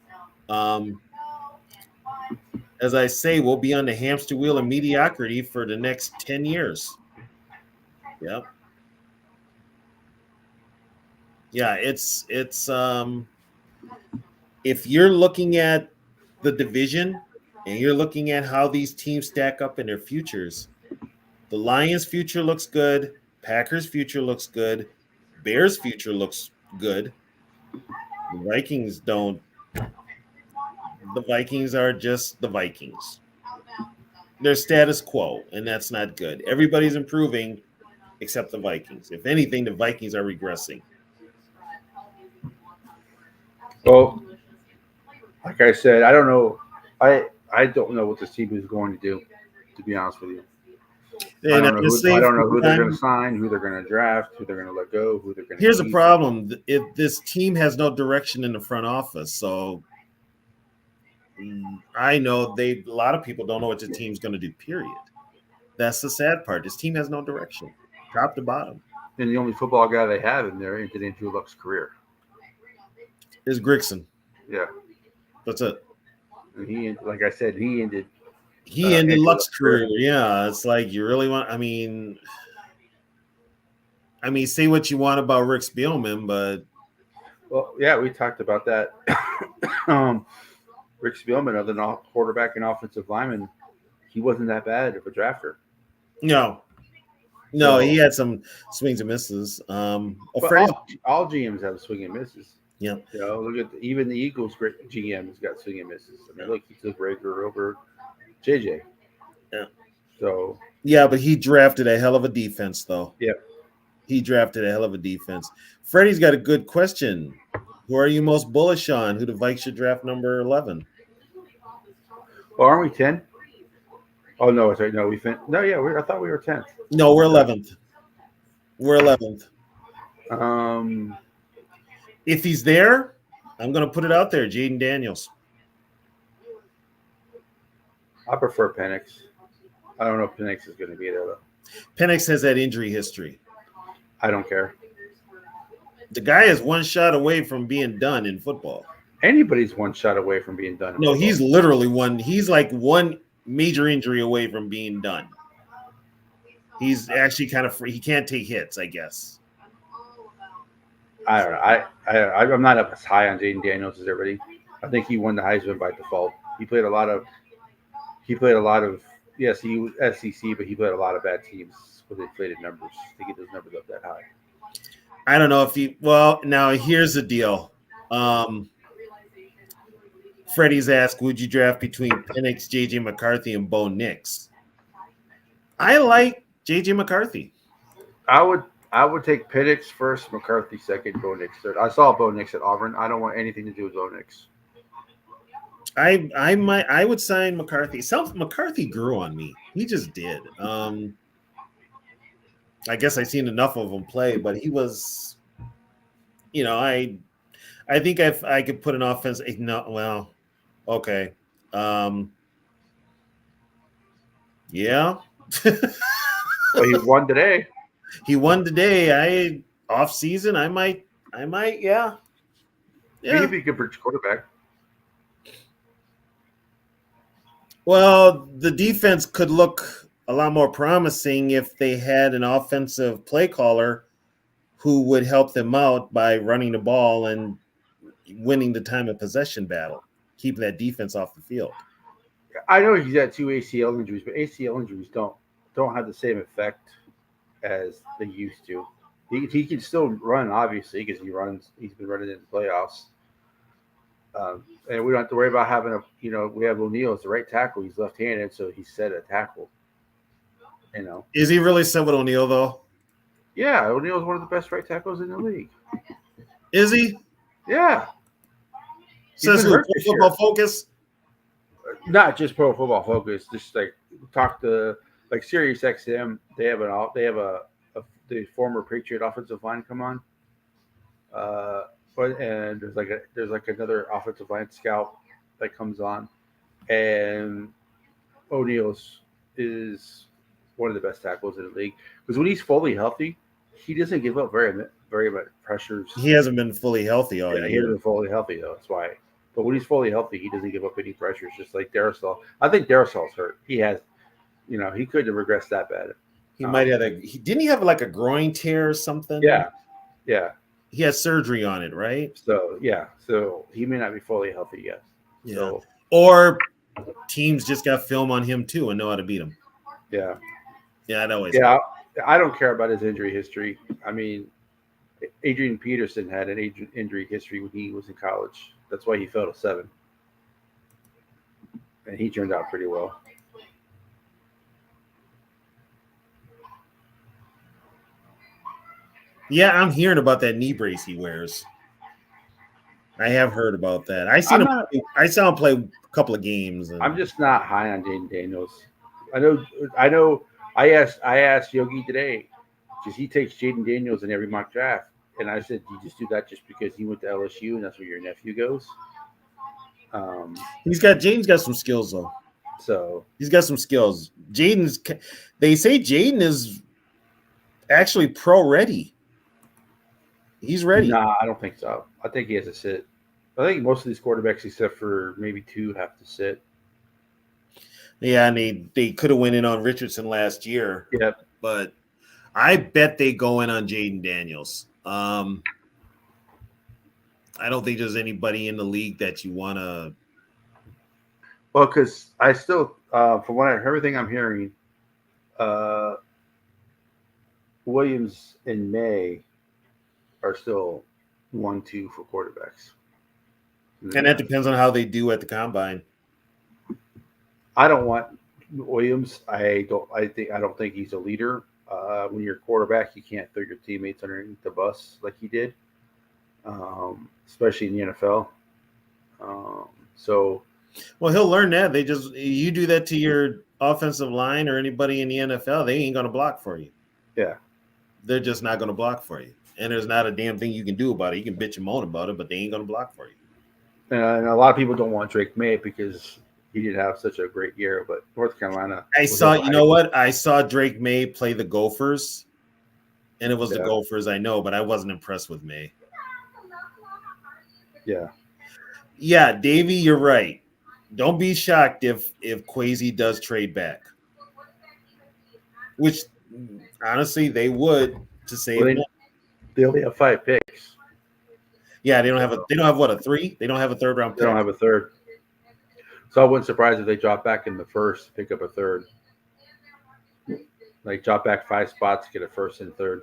As I say, we'll be on the hamster wheel of mediocrity for the next 10 years. Yep. Yeah, it's if you're looking at the division and you're looking at how these teams stack up in their futures, the Lions' future looks good, Packers' future looks good, Bears' future looks good. The Vikings don't. The Vikings are just the Vikings. They're status quo, and that's not good. Everybody's improving except the Vikings. If anything, the Vikings are regressing. Well, like I said, I don't know. I don't know what this team is going to do. To be honest with you, I And don't know who. honestly, I don't know who they're going I'm- to sign, who they're going to draft, who they're going to let go, who they're going to. here's the problem: if this team has no direction in the front office, so I know a lot of people don't know what the team's going to do. Period. That's the sad part. This team has no direction, top to bottom. And the only football guy they have in there ended Andrew Luck's career. Is Grigson. Yeah, That's it. and like I said, he ended. He ended Andrew Luck's Luck's career. career. Yeah, it's like you really want. I mean, say what you want about Rick Spielman, but Well, yeah, we talked about that. Rick Spielman, other than quarterback and offensive lineman, he wasn't that bad of a drafter. no, he had some swings and misses. But Freddie, all GMs have swing and misses. yeah, Look at even the Eagles' great GM's got swing and misses. I mean, look, he took Rager over JJ. Yeah. So yeah, but he drafted a hell of a defense, though. yeah. He drafted a hell of a defense. Freddie's got a good question. Who are you most bullish on? Who the Vikes should draft number 11? Well, aren't we 10? Oh no, sorry, no, we finished. No, yeah, I thought we were 10th. No, we're 11th. We're 11th. If he's there, I'm going to put it out there. Jaden Daniels. I prefer Penix. I don't know if Penix is going to be there though. Penix has that injury history. I don't care. The guy is one shot away from being done in football. Anybody's one shot away from being done. No, he's literally one. He's like one major injury away from being done. He's actually kind of free. He can't take hits, I guess. I don't know. I'm not up as high on Jaden Daniels as everybody. I think he won the Heisman by default. He played a lot of. Yes, he was SEC, but he played a lot of bad teams with inflated numbers to get those numbers up that high. I don't know if he. Well, now here's the deal. Freddie's asked, would you draft between Penix, JJ McCarthy, and Bo Nix? I like JJ McCarthy. I would take Penix first, McCarthy second, Bo Nix third. I saw Bo Nix at Auburn. I don't want anything to do with Bo Nix. I would sign McCarthy. McCarthy grew on me. He just did. I guess I've seen enough of him play, but he was, I think I could put an offense. No, well, okay. Yeah. Well, he won today. He won today. Off season, I might, yeah. He'd be a good bridge quarterback. Well, the defense could look a lot more promising if they had an offensive play caller who would help them out by running the ball and winning the time of possession battle, keeping that defense off the field. I know he's had 2 ACL injuries, but ACL injuries don't have the same effect as they used to. He can still run, obviously, because he's been running in the playoffs. And we don't have to worry about having we have O'Neal as the right tackle. He's left-handed, so he's set at tackle. Is he really set with O'Neal, though? Yeah, O'Neal is one of the best right tackles in the league. Is he? Yeah. Says who? Football Focus? Not just Pro Football Focus. Just like talk to like Sirius XM. They have the former Patriot offensive line come on. and there's like another offensive line scout that comes on, and O'Neill's is one of the best tackles in the league because when he's fully healthy, he doesn't give up very much pressures. He hasn't been fully healthy all Yeah, he year. isn't fully healthy though. That's why. But when he's fully healthy, he doesn't give up any pressures, just like Darrisaw. I think Darrisaw's hurt. He has, he couldn't have regressed that bad. He might have didn't he have like a groin tear or something? Yeah, yeah. He had surgery on it, right? So he may not be fully healthy yet. Yeah. So Or teams just got film on him too and know how to beat him. yeah, Yeah, that always. yeah. I don't care about his injury history. I mean, Adrian Peterson had an injury history when he was in college. That's why he fell to 7, and he turned out pretty well. Yeah, I'm hearing about that knee brace he wears. I have heard about that. I saw him play a couple of games. And I'm just not high on Jaden Daniels. I know. I asked Yogi today, because he takes Jaden Daniels in every mock draft, and I said, "You just do that just because he went to LSU and that's where your nephew goes." Jaden's got some skills though. So he's got some skills. They say Jaden is actually pro ready. He's ready. Nah, I don't think so. I think he has to sit. I think most of these quarterbacks, except for maybe 2, have to sit. Yeah, and they could have went in on Richardson last year. Yep. But I bet they go in on Jaden Daniels. I don't think there's anybody in the league that you want to. Well, because I still, from everything I'm hearing, Williams and May are still 1-2 for quarterbacks. And that depends on how they do at the combine. I don't want Williams. I don't think he's a leader. When you're a quarterback, you can't throw your teammates underneath the bus like he did, especially in the NFL. Well, he'll learn that. You do that to your offensive line or anybody in the NFL, they ain't going to block for you. Yeah. They're just not going to block for you. And there's not a damn thing you can do about it. You can bitch and moan about it, but they ain't going to block for you. And a lot of people don't want Drake May because he did have such a great year, but North Carolina. I saw Drake May play the Gophers, and it was the Gophers, I know, but I wasn't impressed with May. Yeah. Yeah, Davey, you're right. Don't be shocked if Kwesi does trade back. Which, honestly, they would to save. They only have 5 picks. Yeah, they don't have what, a 3? They don't have a 3rd round pick. They don't have a 3rd. So I wouldn't surprise if they drop back in the 1st to pick up a 3rd. Like drop back 5 spots, get a 1st and 3rd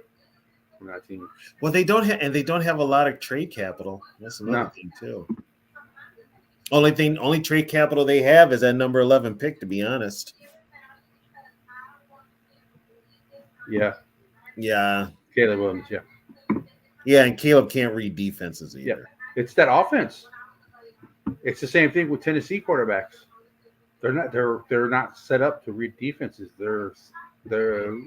from that team. Well, they don't have a lot of trade capital. That's another thing too. Only trade capital they have is that number 11 pick, to be honest. Yeah. Yeah. Caleb Williams, yeah. Yeah, and Caleb can't read defenses either. Yeah. It's that offense. It's the same thing with Tennessee quarterbacks. They're not set up to read defenses. They're throw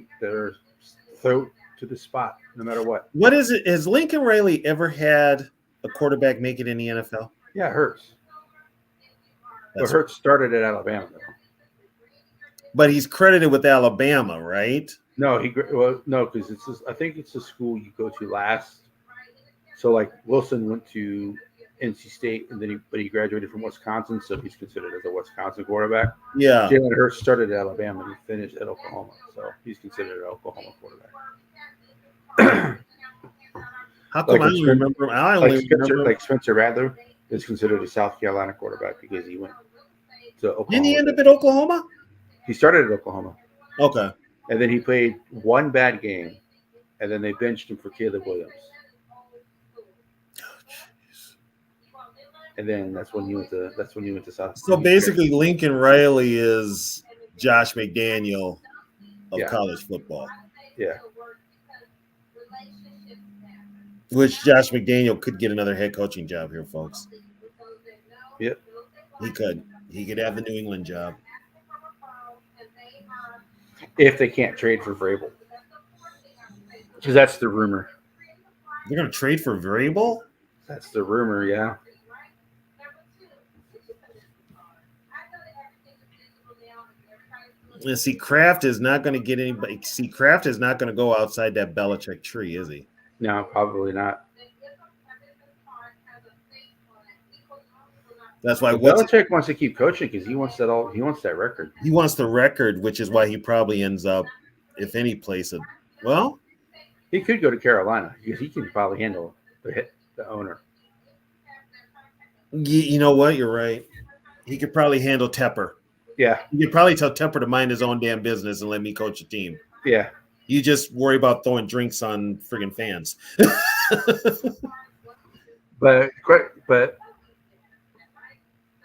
to the spot no matter what. What is it? Has Lincoln Riley ever had a quarterback make it in the NFL? Yeah, it hurts. But Hurts started at Alabama, though. But he's credited with Alabama, right? No, because I think it's the school you go to last. So like Wilson went to NC State, and then he graduated from Wisconsin, so he's considered as a Wisconsin quarterback. Yeah. Jalen Hurts started at Alabama, and he finished at Oklahoma, so he's considered an Oklahoma quarterback. How come I don't remember? I only remember like Spencer Rattler is considered a South Carolina quarterback because he went to Oklahoma. Didn't he end up at Oklahoma? He started at Oklahoma. Okay. And then he played one bad game, and then they benched him for Caleb Williams. And then that's when he went to South. So basically, Lincoln Riley is Josh McDaniel of college football. Yeah. Which Josh McDaniel could get another head coaching job here, folks. Yep. He could. He could have the New England job. If they can't trade for Vrabel. Because that's the rumor. They're going to trade for Vrabel? That's the rumor, yeah. And see, Kraft is not going to get anybody. See, Kraft is not going to go outside that Belichick tree, is he? No, probably not. That's why But Belichick wants to keep coaching because he wants that all. He wants that record. he wants the record, which is why he probably ends up, if any place, well, He could go to Carolina because he can probably handle the owner. you know what? You're right. He could probably handle Tepper. Yeah, You could probably tell Tepper to mind his own damn business and let me coach a team. yeah. You just worry about throwing drinks on friggin' fans. But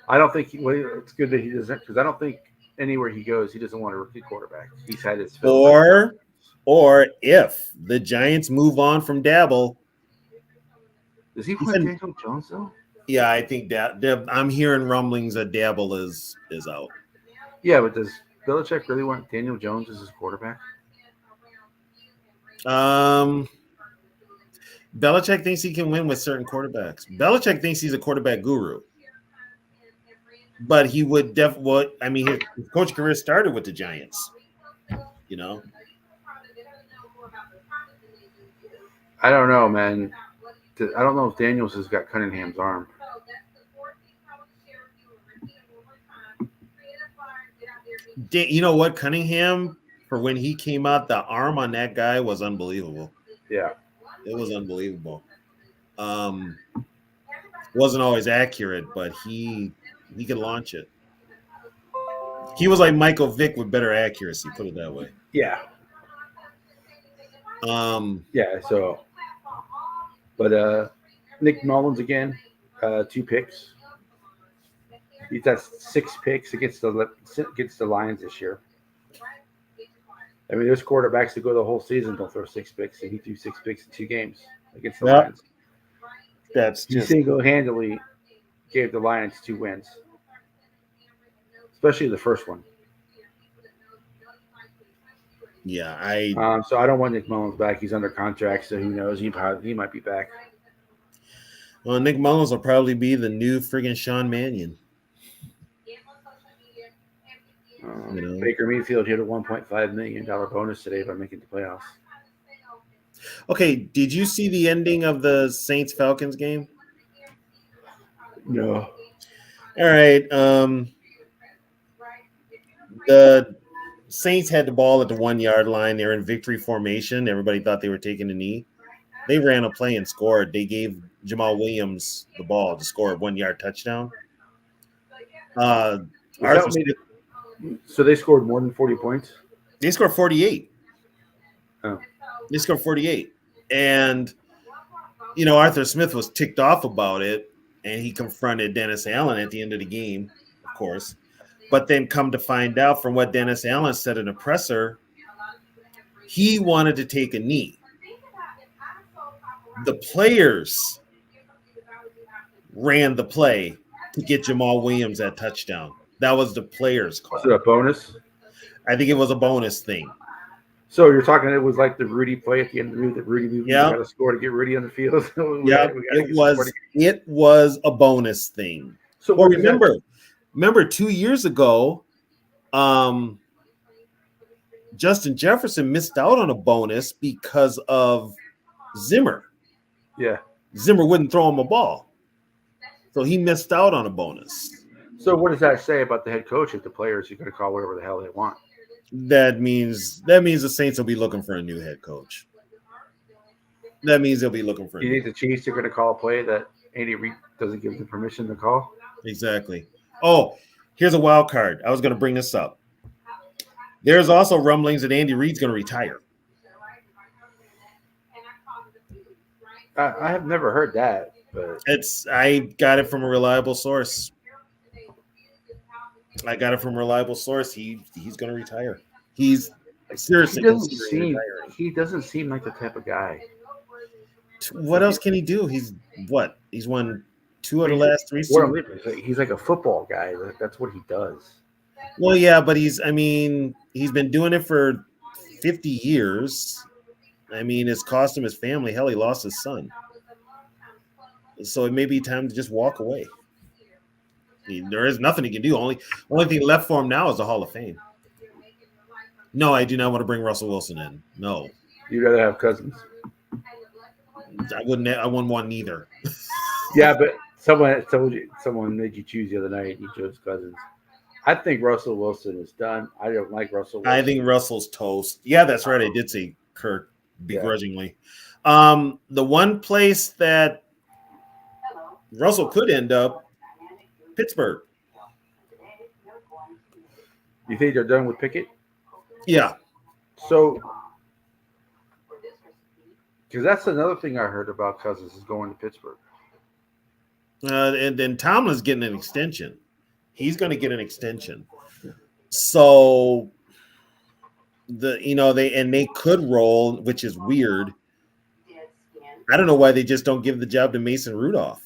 I don't think it's good that he doesn't, because I don't think anywhere he goes he doesn't want a rookie quarterback. He's had his fill. Or if the Giants move on from Dabble, Does he want Daniel Jones though? yeah, I think I'm hearing rumblings that Dabble is out. Yeah, but does Belichick really want Daniel Jones as his quarterback? Belichick thinks he can win with certain quarterbacks. Belichick thinks he's a quarterback guru. But he would his coach career started with the Giants. You know? I don't know, man. I don't know if Daniels has got Cunningham's arm. You know what? Cunningham, for when he came out, the arm on that guy was unbelievable. Yeah. It was unbelievable. Wasn't always accurate, but he could launch it. He was like Michael Vick with better accuracy, put it that way. Yeah. Yeah, so but Nick Mullins again, 2 picks. He's got 6 picks against the Lions this year. I mean, there's quarterbacks that go the whole season don't throw 6 picks, and he threw 6 picks in 2 games against the Lions. He single-handedly gave the Lions 2 wins, especially the first one. Yeah, so I don't want Nick Mullins back. He's under contract, so who knows? He might be back. Well, Nick Mullins will probably be the new friggin' Sean Mannion. Baker Mayfield hit a $1.5 million bonus today by making the playoffs. Okay, did you see the ending of the Saints-Falcons game? No. All right. The Saints had the ball at the 1-yard line. They were in victory formation. Everybody thought they were taking a knee. They ran a play and scored. They gave Jamal Williams the ball to score a 1-yard touchdown. So they scored more than 40 points? They scored 48. Oh. They scored 48. And, Arthur Smith was ticked off about it, and he confronted Dennis Allen at the end of the game, of course. But then come to find out from what Dennis Allen said in a presser, he wanted to take a knee. The players ran the play to get Jamal Williams that touchdown. That was the players' call. Was it a bonus? I think it was a bonus thing. So you're talking it was like the Rudy play at the end of the movie that Rudy got to score to get Rudy on the field? Yeah, it was a bonus thing. So remember 2 years ago, Justin Jefferson missed out on a bonus because of Zimmer. Yeah. Zimmer wouldn't throw him a ball. So he missed out on a bonus. So what does that say about the head coach if the players are going to call whatever the hell they want? That means the Saints will be looking for a new head coach. That means they'll be looking for. You think the Chiefs are going to call a play that Andy Reid doesn't give them permission to call? Exactly. Oh, here's a wild card. I was going to bring this up. There's also rumblings that Andy Reid's going to retire. I have never heard that, but I got it from a reliable source. He's going to retire. He's seriously he doesn't seem like the type of guy. What else can he do? He's won 2 of the last 3 Super Bowls. He's like a football guy. That's what he does. Well, yeah, but he's been doing it for 50 years. I mean, it's cost him his family. Hell, he lost his son. So it may be time to just walk away. I mean, there is nothing he can do. Only thing left for him now is the Hall of Fame. No, I do not want to bring Russell Wilson in. No, You'd rather have Cousins. I wouldn't. I wouldn't want neither. Yeah, but someone made you choose the other night. You chose Cousins. I think Russell Wilson is done. I don't like Russell Wilson. I think Russell's toast. Yeah, that's right. I did say Kirk begrudgingly. The one place that Russell could end up, Pittsburgh. You think they're done with Pickett? Yeah. So, because that's another thing I heard about Cousins is going to Pittsburgh. And then Tomlin's getting an extension. He's going to get an extension. So they could roll, which is weird. I don't know why they just don't give the job to Mason Rudolph.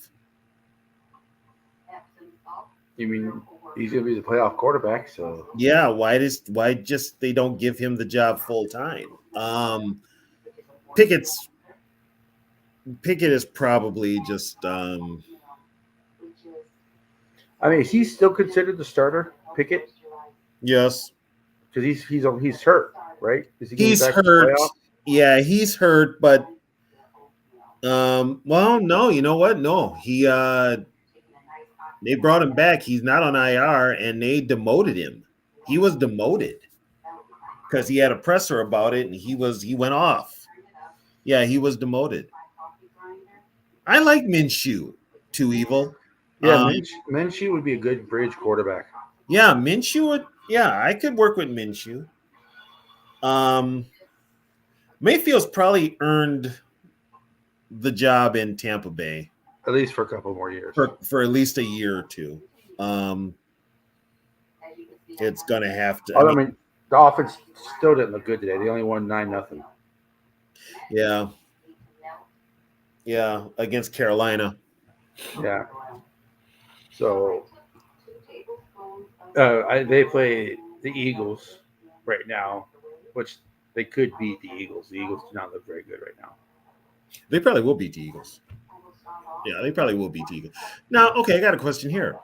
You mean he's going to be the playoff quarterback? So yeah, why just they don't give him the job full time? Pickett is probably just. I mean, is he still considered the starter, Pickett? Yes, because he's hurt, right? Is he he's hurt. Yeah, he's hurt, but well, no, you know what? No, they brought him back. He's not on IR, and they demoted him. He was demoted because he had a presser about it, and he went off. Yeah, he was demoted. I like Minshew. Too evil. Yeah, Minshew would be a good bridge quarterback. Yeah, Minshew would. Yeah, I could work with Minshew. Mayfield's probably earned the job in Tampa Bay. At least for a couple more years. For at least a year or two. It's going to have to. I mean, the offense still didn't look good today. They only won 9-0. Yeah. Yeah, against Carolina. Yeah. So they play the Eagles right now, which they could beat the Eagles. The Eagles do not look very good right now. They probably will beat the Eagles. Yeah, they probably will beat the Eagles. Now, okay, I got a question here.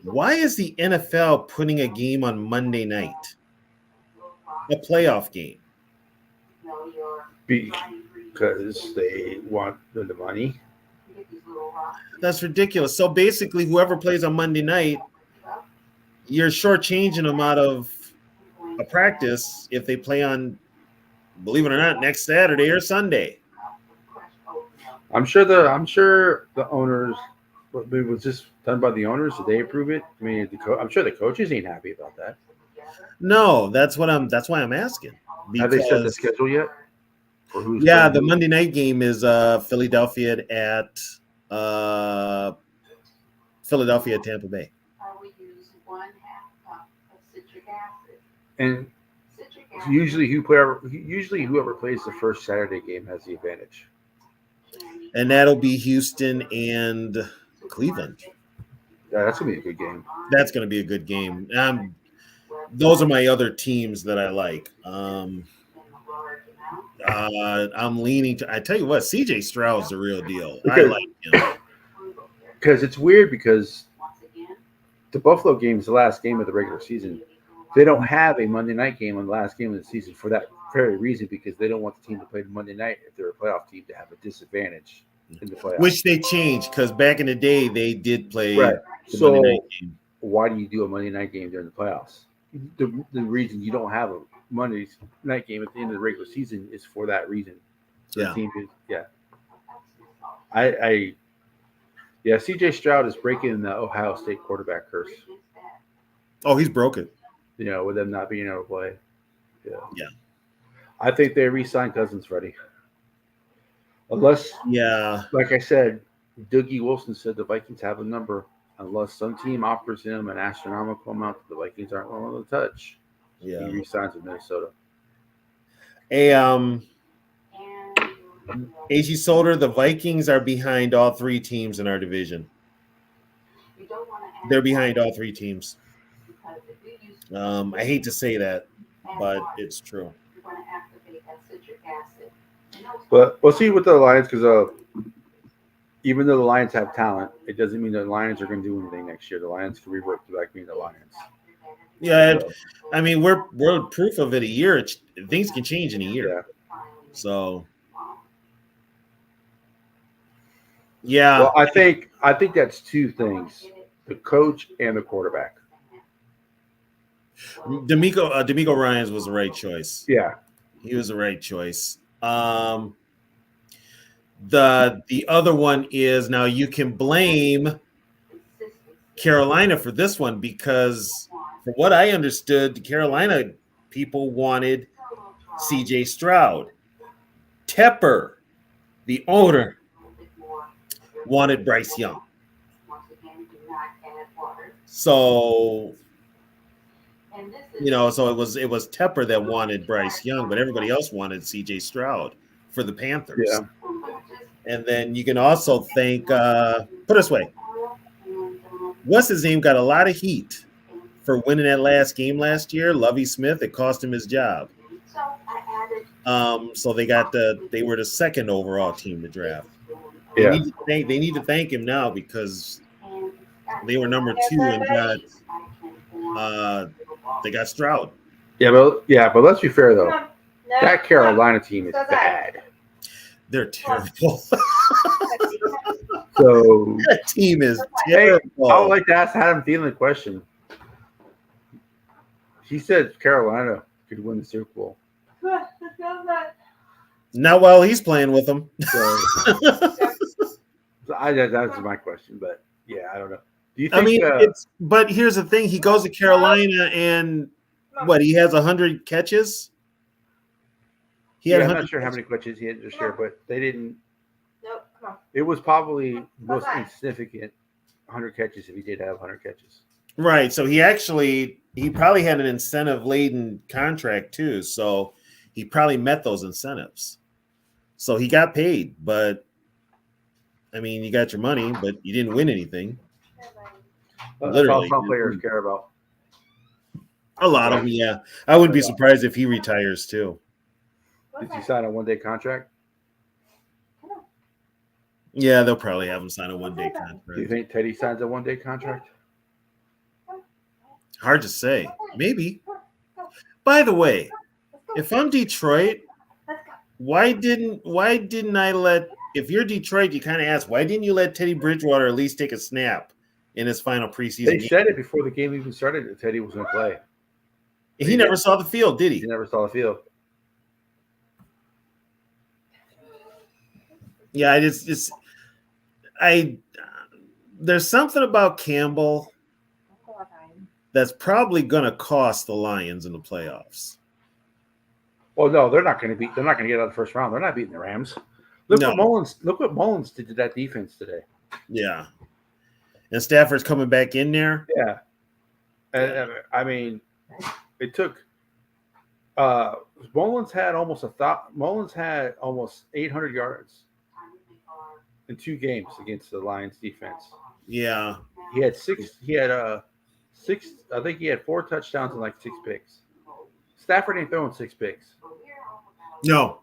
Why is the NFL putting a game on Monday night? A playoff game? Because they want the money. That's ridiculous. So basically, whoever plays on Monday night, you're shortchanging them out of a practice if they play on, believe it or not, next Saturday or Sunday. I'm sure the owners. It was just done by the owners. Did they approve it? I mean, I'm sure the coaches ain't happy about that. No, that's why I'm asking. Have they set the schedule yet? Yeah, the Monday night game is Philadelphia at Tampa Bay. And usually whoever plays the first Saturday game has the advantage. And that'll be Houston and Cleveland. Yeah, that's gonna be a good game. That's gonna be a good game. Those are my other teams that I like. I'm leaning to. I tell you what, CJ Stroud's the real deal. I like him because it's weird because the Buffalo game is the last game of the regular season. They don't have a Monday night game on the last game of the season for that very reason, because they don't want the team to play the Monday night if they're a playoff team to have a disadvantage in the playoffs. Which they changed, because back in the day they did play the Monday night game. Why do you do a Monday night game during the playoffs? The reason you don't have a Monday night game at the end of the regular season is for that reason. So the team is, CJ Stroud is breaking the Ohio State quarterback curse. Oh, he's broken. With them not being able to play. Yeah. I think they re-signed Cousins, Freddie. Unless, like I said, Dougie Wilson said the Vikings have a number. Unless some team offers him an astronomical amount that the Vikings aren't willing to touch. Yeah. He re-signs with Minnesota. A.G. Solder, the Vikings are behind all three teams in our division. They're behind all three teams. I hate to say that, but it's true. But we'll see with the Lions, because even though the Lions have talent, it doesn't mean the Lions are going to do anything next year. The Lions can revert to back being the Lions. Yeah, So, I mean we're proof of it. A year, things can change in a year. yeah. So yeah, Well, I think that's two things: the coach and the quarterback. D'Amico Ryans was the right choice. Yeah, He was the right choice. The other one is now you can blame Carolina for this one because from what I understood, the Carolina people wanted CJ Stroud. Tepper, the owner, wanted Bryce Young. So so it was Tepper that wanted Bryce Young, but everybody else wanted CJ Stroud for the Panthers. yeah. And then you can also thank put it this way. What's his name got a lot of heat for winning that last game last year. Lovie Smith, it cost him his job. So they were the second overall team to draft. Yeah. They need to thank him now because they were number 2 and they got Stroud. Yeah, but let's be fair though. That Carolina team is bad. They're terrible. So That team is hey, terrible. I would like to ask Adam Thielen a question. He said Carolina could win the Super Bowl. Not while he's playing with them. So that's my question, but yeah, I don't know. Do you think? But here's the thing: he goes to Carolina, and he has 100 catches. I'm not sure how many catches he had this year, but they didn't. Nope, come on. It was probably most insignificant 100 catches if he did have 100 catches. Right. So he probably had an incentive-laden contract too. So he probably met those incentives. So he got paid, but I mean, you got your money, but you didn't win anything. That's all some players care about. A lot of them, yeah. I wouldn't be surprised if he retires too. Did you sign a one-day contract? Yeah, they'll probably have him sign a one-day contract. Do you think Teddy signs a one-day contract? Hard to say. Maybe. By the way, if I'm Detroit, why didn't I let? If you're Detroit, you kind of ask, why didn't you let Teddy Bridgewater at least take a snap in his final preseason They game? said it before the game even started that Teddy was going to play. He never saw the field, did he? He never saw the field. Yeah, there's something about Campbell that's probably going to cost the Lions in the playoffs. Well, no, they're not going to get out of the first round. They're not beating the Rams. Look what Mullins did to that defense today. Yeah. And Stafford's coming back in there. Yeah. And I mean, it took Mullins had almost 800 yards in 2 games against the Lions defense. Yeah. He had 6 I think he had 4 touchdowns and 6 picks. Stafford ain't throwing 6 picks. No.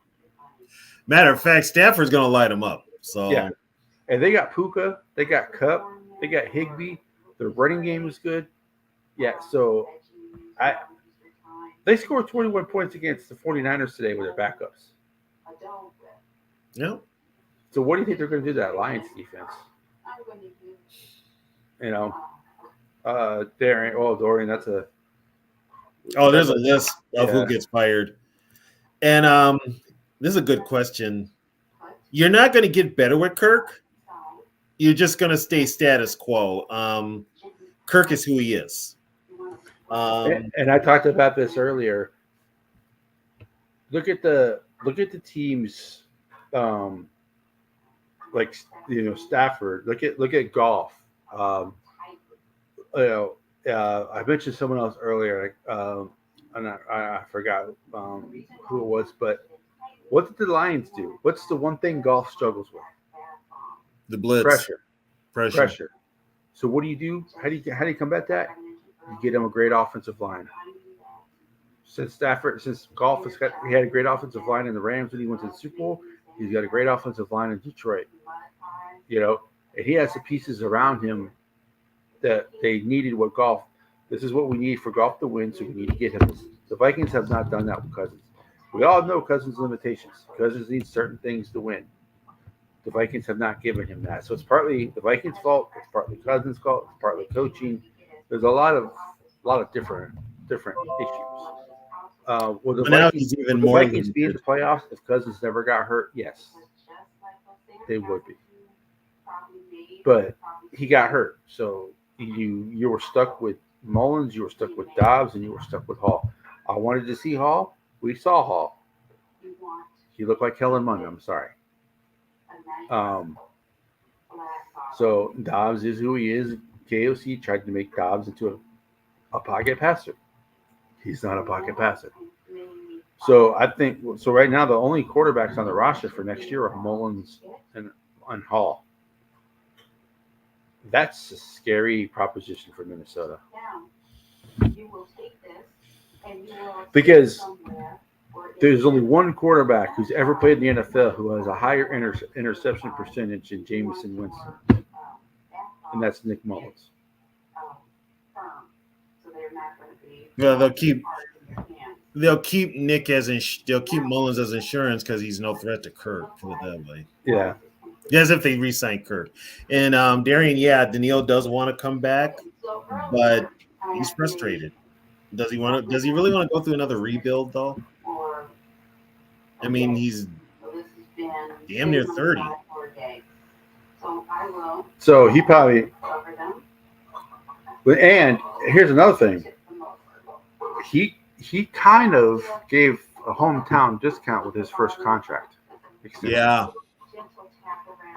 Matter of fact, Stafford's going to light him up. So yeah. And they got Puka, they got Kupp, they got Higbee. Their running game is good. Yeah, so they scored 21 points against the 49ers today with their backups. Yeah. So what do you think they're going to do to that Lions defense? Dorian, that's a there's a list of who gets fired. And this is a good question. You're not going to get better with Kirk. You're just going to stay status quo. Kirk is who he is. And I talked about this earlier. Look at the teams, Stafford. Look at Goff. I mentioned someone else earlier. I forgot who it was, but what did the Lions do? What's the one thing Goff struggles with? The blitz. Pressure. So what do you do? How do you combat that? You get him a great offensive line. Since Goff he had a great offensive line in the Rams when he went to the Super Bowl, he's got a great offensive line in Detroit. and he has the pieces around him that they needed what golf. This is what we need for golf to win, so we need to get him. The Vikings have not done that with Cousins. We all know Cousins' limitations. Cousins needs certain things to win. The Vikings have not given him that. So it's partly the Vikings' fault. It's partly Cousins' fault. It's partly coaching. There's a lot of different issues. Will But now he's even more Vikings be in the limited. playoffs if Cousins never got hurt? Yes, they would be. But he got hurt, so you were stuck with Mullins, you were stuck with Dobbs, and you were stuck with Hall. I wanted to see Hall. We saw Hall. He looked like Kellen Mond. I'm sorry. So Dobbs is who he is. KOC tried to make Dobbs into a pocket passer. He's not a pocket passer. So I think right now the only quarterbacks on the roster for next year are Mullins and Hall. That's a scary proposition for Minnesota. Because there's only one quarterback who's ever played in the NFL who has a higher interception percentage than Jameson Winston, and that's Nick Mullins. Well, they'll keep Nick they'll keep Mullins as insurance because he's no threat to Kirk. Put it that way. Yeah. As if they re-sign Kirk. And Darian, Daniil does want to come back, but he's frustrated. Does he really want to go through another rebuild though? I mean, he's damn near 30. So he probably. And here's another thing. He kind of gave a hometown discount with his first contract extension. Yeah.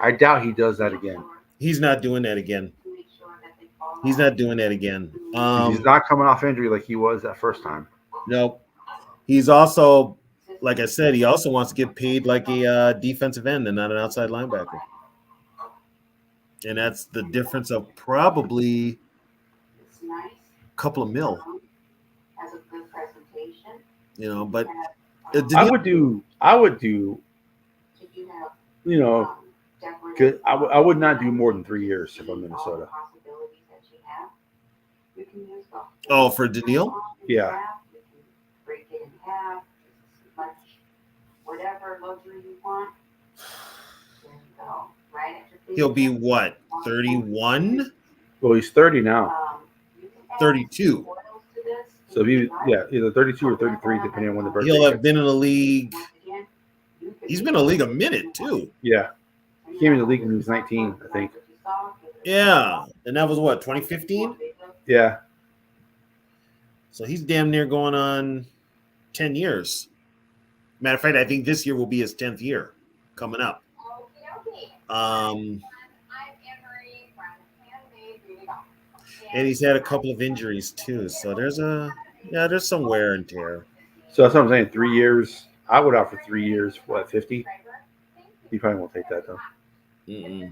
I doubt he does that again. He's not doing that again. He's not coming off injury like he was that first time. Nope. He's also, like I said, he also wants to get paid like a defensive end and not an outside linebacker. And that's the difference of probably a couple of mil. But I would do. Cause I would not do more than 3 years if I'm Minnesota. Oh, for Daniil? Yeah. He'll be what, 31? Well, he's 30 now. 32. So either 32 or 33, depending on when the birthday. He'll have been in the league. He's been in the league a minute too. Yeah, he came in the league when he was 19, I think. Yeah, and that was what, 2015? Yeah. So he's damn near going on 10 years. Matter of fact, I think this year will be his 10th year coming up. And he's had a couple of injuries too. So there's some wear and tear. So that's what I'm saying. 3 years. I would offer 3 years. What, 50? He probably won't take that though. Mm-mm.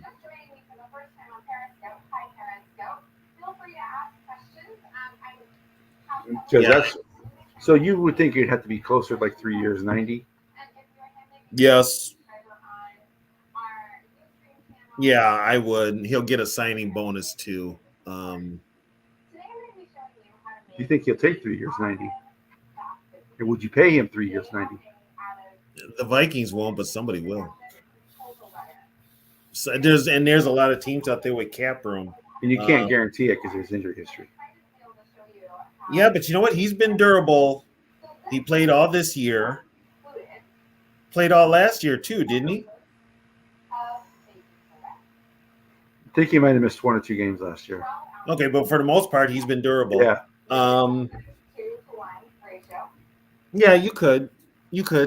Because so you would think it'd have to be closer to like 3 years, 90. Yes. Yeah, I would. He'll get a signing bonus too. You think he'll take 3 years, 90? Or would you pay him 3 years, 90? The Vikings won't, but somebody will. So there's a lot of teams out there with cap room. And you can't guarantee it because of his injury history. Yeah, but you know what? He's been durable. He played all this year. Played all last year too, didn't he? I think he might have missed 1 or 2 games last year. Okay, but for the most part, he's been durable. Yeah. Yeah, you could.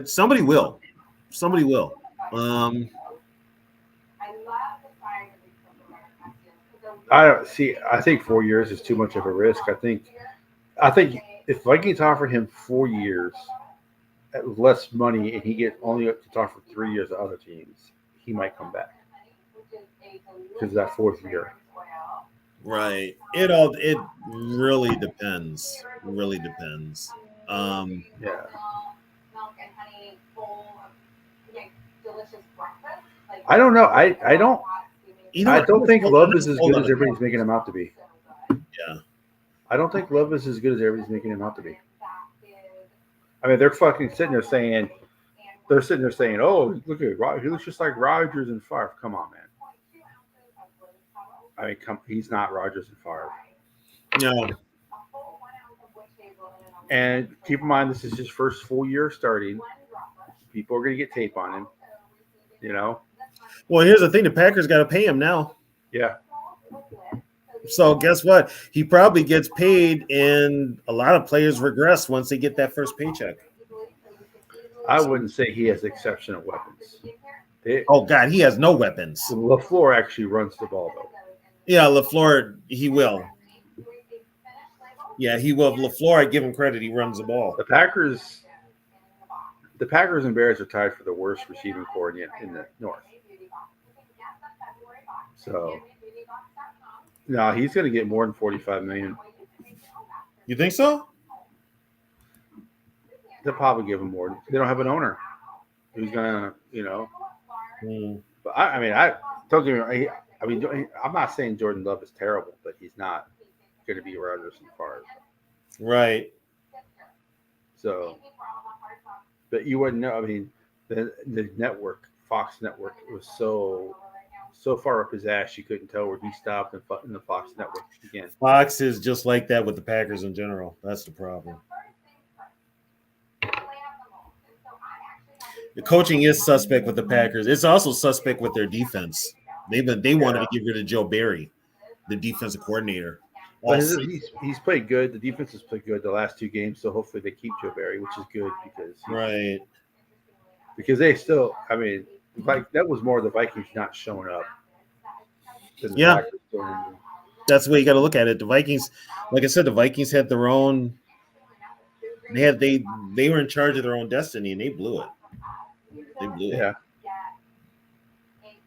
Somebody will. I don't see. I think 4 years is too much of a risk. I think if Vikings offer him 4 years at less money and he get only up to talk for 3 years at other teams, he might come back because of that 4th year. Right. It really depends. Yeah. I don't know. I don't. You know, I what? don't think Love is as Hold good on as a everybody's making him out to be. Yeah. I don't think Love is as good as everybody's making him out to be. I mean, they're fucking sitting there saying, "Oh, look at he looks just like Rogers and Favre." Come on, man. I mean, he's not Rogers and Favre. No. And keep in mind, this is his first full year starting. People are going to get tape on him. You know. Well, here's the thing: the Packers got to pay him now. Yeah. So guess what? He probably gets paid, and a lot of players regress once they get that first paycheck. I wouldn't say he has exceptional weapons. Oh God, he has no weapons. LaFleur actually runs the ball though. Yeah, LaFleur, he will. Yeah, he will. LaFleur, I give him credit. He runs the ball. The Packers and Bears are tied for the worst receiving corps in the North. So, no, he's going to get more than $45 million. You think so? They'll probably give him more. They don't have an owner who's going to, But I don't get me wrong. I'm not saying Jordan Love is terrible, but he's not going to be Rodgers and Favre. Right. So, but you wouldn't know. I mean, the network, Fox Network, was so far up his ass you couldn't tell where he stopped in the Fox Network again. Fox is just like that with the Packers in general. That's the problem. The coaching is suspect with the Packers. It's also suspect with their defense. They wanted to get rid of Joe Barry, the defensive coordinator. But he's played good. The defense has played good the last two games, so hopefully they keep Joe Barry, which is good because they still. I mean, like that was more the Vikings not showing up. Yeah, that's the way you got to look at it. The Vikings, like I said, the Vikings had their own. They were in charge of their own destiny, and they blew it. They blew it.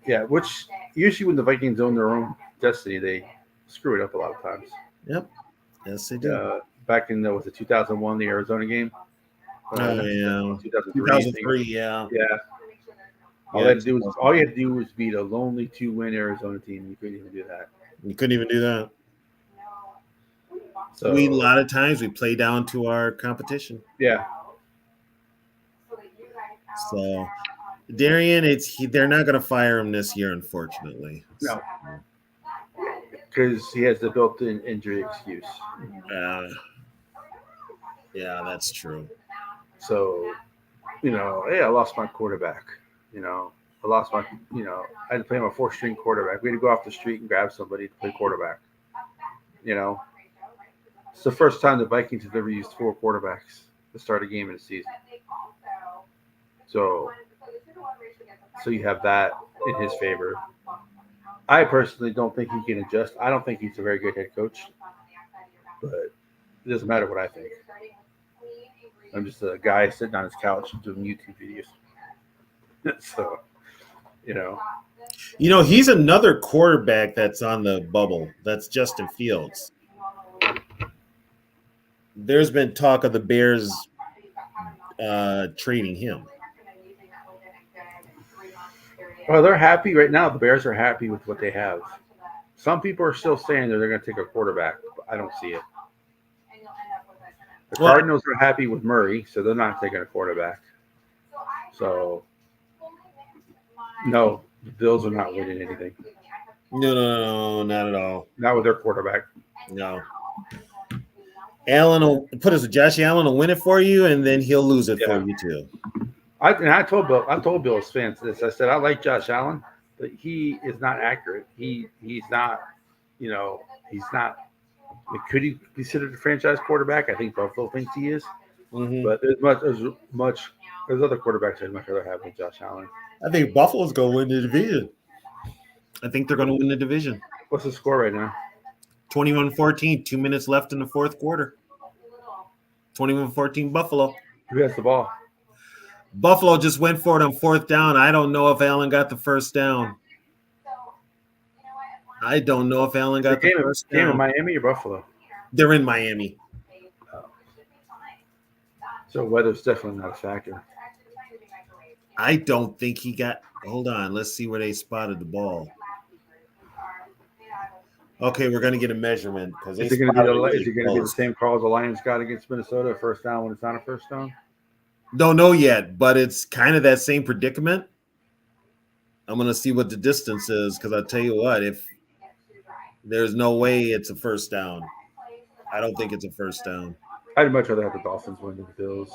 Yeah. Which usually when the Vikings own their own destiny, they screw it up a lot of times. Yep. Yes, they do. Back in the 2001, the Arizona game. 2003. Yeah. All you had to do was beat a lonely 2-win Arizona team. You couldn't even do that. You couldn't even do that. So a lot of times we play down to our competition. Yeah. So Darian, they're not going to fire him this year, unfortunately. No. Because he has the built-in injury excuse. Yeah, that's true. So, hey, I lost my quarterback. I lost my, I had to play my 4th-string quarterback. We had to go off the street and grab somebody to play quarterback. It's the first time the Vikings have ever used 4 quarterbacks to start a game in a season. So you have that in his favor. I personally don't think he can adjust. I don't think he's a very good head coach, but it doesn't matter what I think. I'm just a guy sitting on his couch doing YouTube videos. So, he's another quarterback that's on the bubble. That's Justin Fields. There's been talk of the Bears trading him. Well, they're happy right now. The Bears are happy with what they have. Some people are still saying that they're going to take a quarterback, but I don't see it. The Cardinals are happy with Murray, so they're not taking a quarterback. So, no, the Bills are not winning anything. No, not at all. Not with their quarterback. No. Allen will Josh Allen will win it for you, and then he'll lose it for you too. I told Bills fans this. I said I like Josh Allen, but he is not accurate. He's not. He's not. Could he be considered a franchise quarterback? I think Buffalo thinks he is. Mm-hmm. But there's other quarterbacks I'd much rather have than Josh Allen. I think Buffalo's going to win the division. I think they're going to win the division. What's the score right now? 21-14, 2 minutes left in the 4th quarter. 21-14 Buffalo. Who has the ball? Buffalo just went for it on 4th down. I don't know if Allen got the first down. I don't know if Allen got the first down. Game in Miami or Buffalo? They're in Miami. Oh. So weather's definitely not a factor. I don't think he got – hold on. Let's see where they spotted the ball. Okay, we're gonna get a measurement because they Is it going to be spotted it is really it going to be the close. same call as the Lions got against Minnesota? First down when it's not a first down. Don't know yet, but it's kind of that same predicament. I'm gonna see what the distance is because I'll tell you what, if there's no way it's a first down. I don't think it's a first down. I'd much rather have the Dolphins win than the Bills.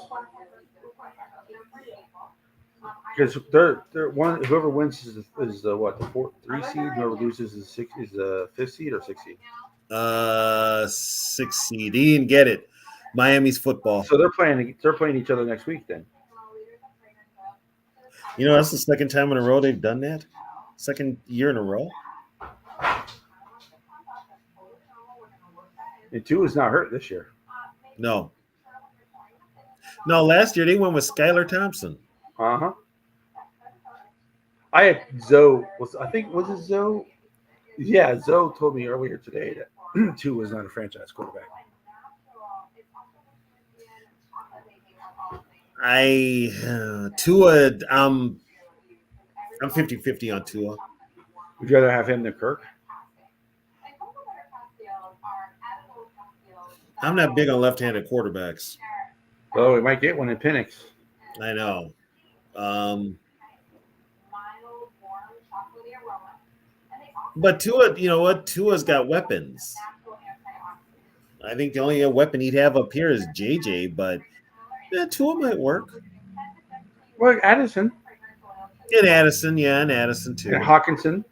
Because they're one. Whoever wins is the what, the 3 seed. Whoever loses is the 5th seed or 6th seed. 6 seed. He didn't get it. Miami's football. So they're playing each other next week then. You know, that's the second time in a row they've done that. Second year in a row. And Tua is not hurt this year. No. No, last year they went with Skylar Thompson. Uh-huh. I had Zoe. Was it Zoe? Yeah, Zoe told me earlier today that Tua was not a franchise quarterback. Tua, I'm 50-50 on Tua. Would you rather have him than Kirk? I'm not big on left-handed quarterbacks. Oh, we might get one in Penix. I know. But Tua, you know what? Tua's got weapons. I think the only weapon he'd have up here is JJ, but Tua might work. Well, Addison. And Addison, yeah, and Addison too. And Hawkinson.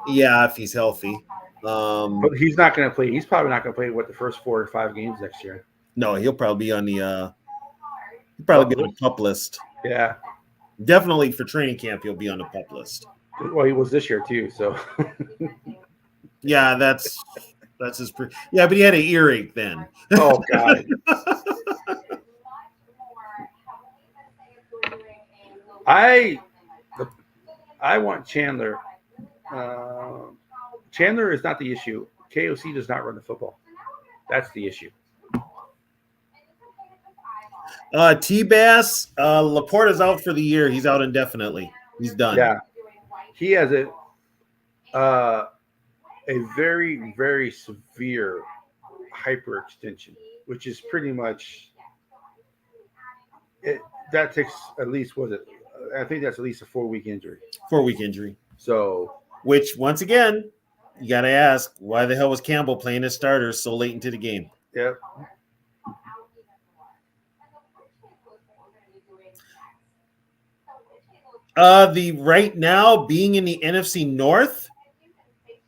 Yeah, if he's healthy. But he's not going to play. He's probably not going to play the first 4 or 5 games next year. No, he'll probably be on the he'll probably be on the pup list. Yeah. Definitely for training camp, he'll be on the pup list. Well, he was this year too, so yeah, that's his yeah, but he had an earache then. Oh God. I want Chandler. Chandler is not the issue. KOC does not run the football. That's the issue. T-Bass, Laporte is out for the year. He's out indefinitely. He's done. Yeah. He has a very, very severe hyperextension, which is pretty much it. That takes at least, I think that's at least a 4-week injury. 4-week injury. So, which once again, you got to ask, why the hell was Campbell playing his starters so late into the game? Yep. The right now being in the NFC North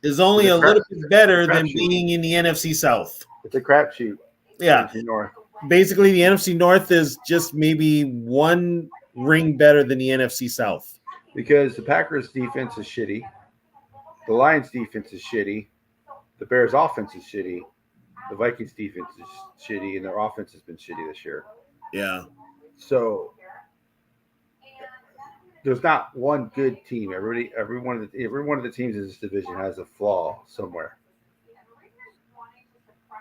is only a little bit better than being in the NFC South. It's a crapshoot. Yeah. North. Basically, the NFC North is just maybe one ring better than the NFC South. Because the Packers' defense is shitty. The Lions' defense is shitty. The Bears' offense is shitty. The Vikings' defense is shitty, and their offense has been shitty this year. Yeah. So there's not one good team. Every one of the teams in this division has a flaw somewhere.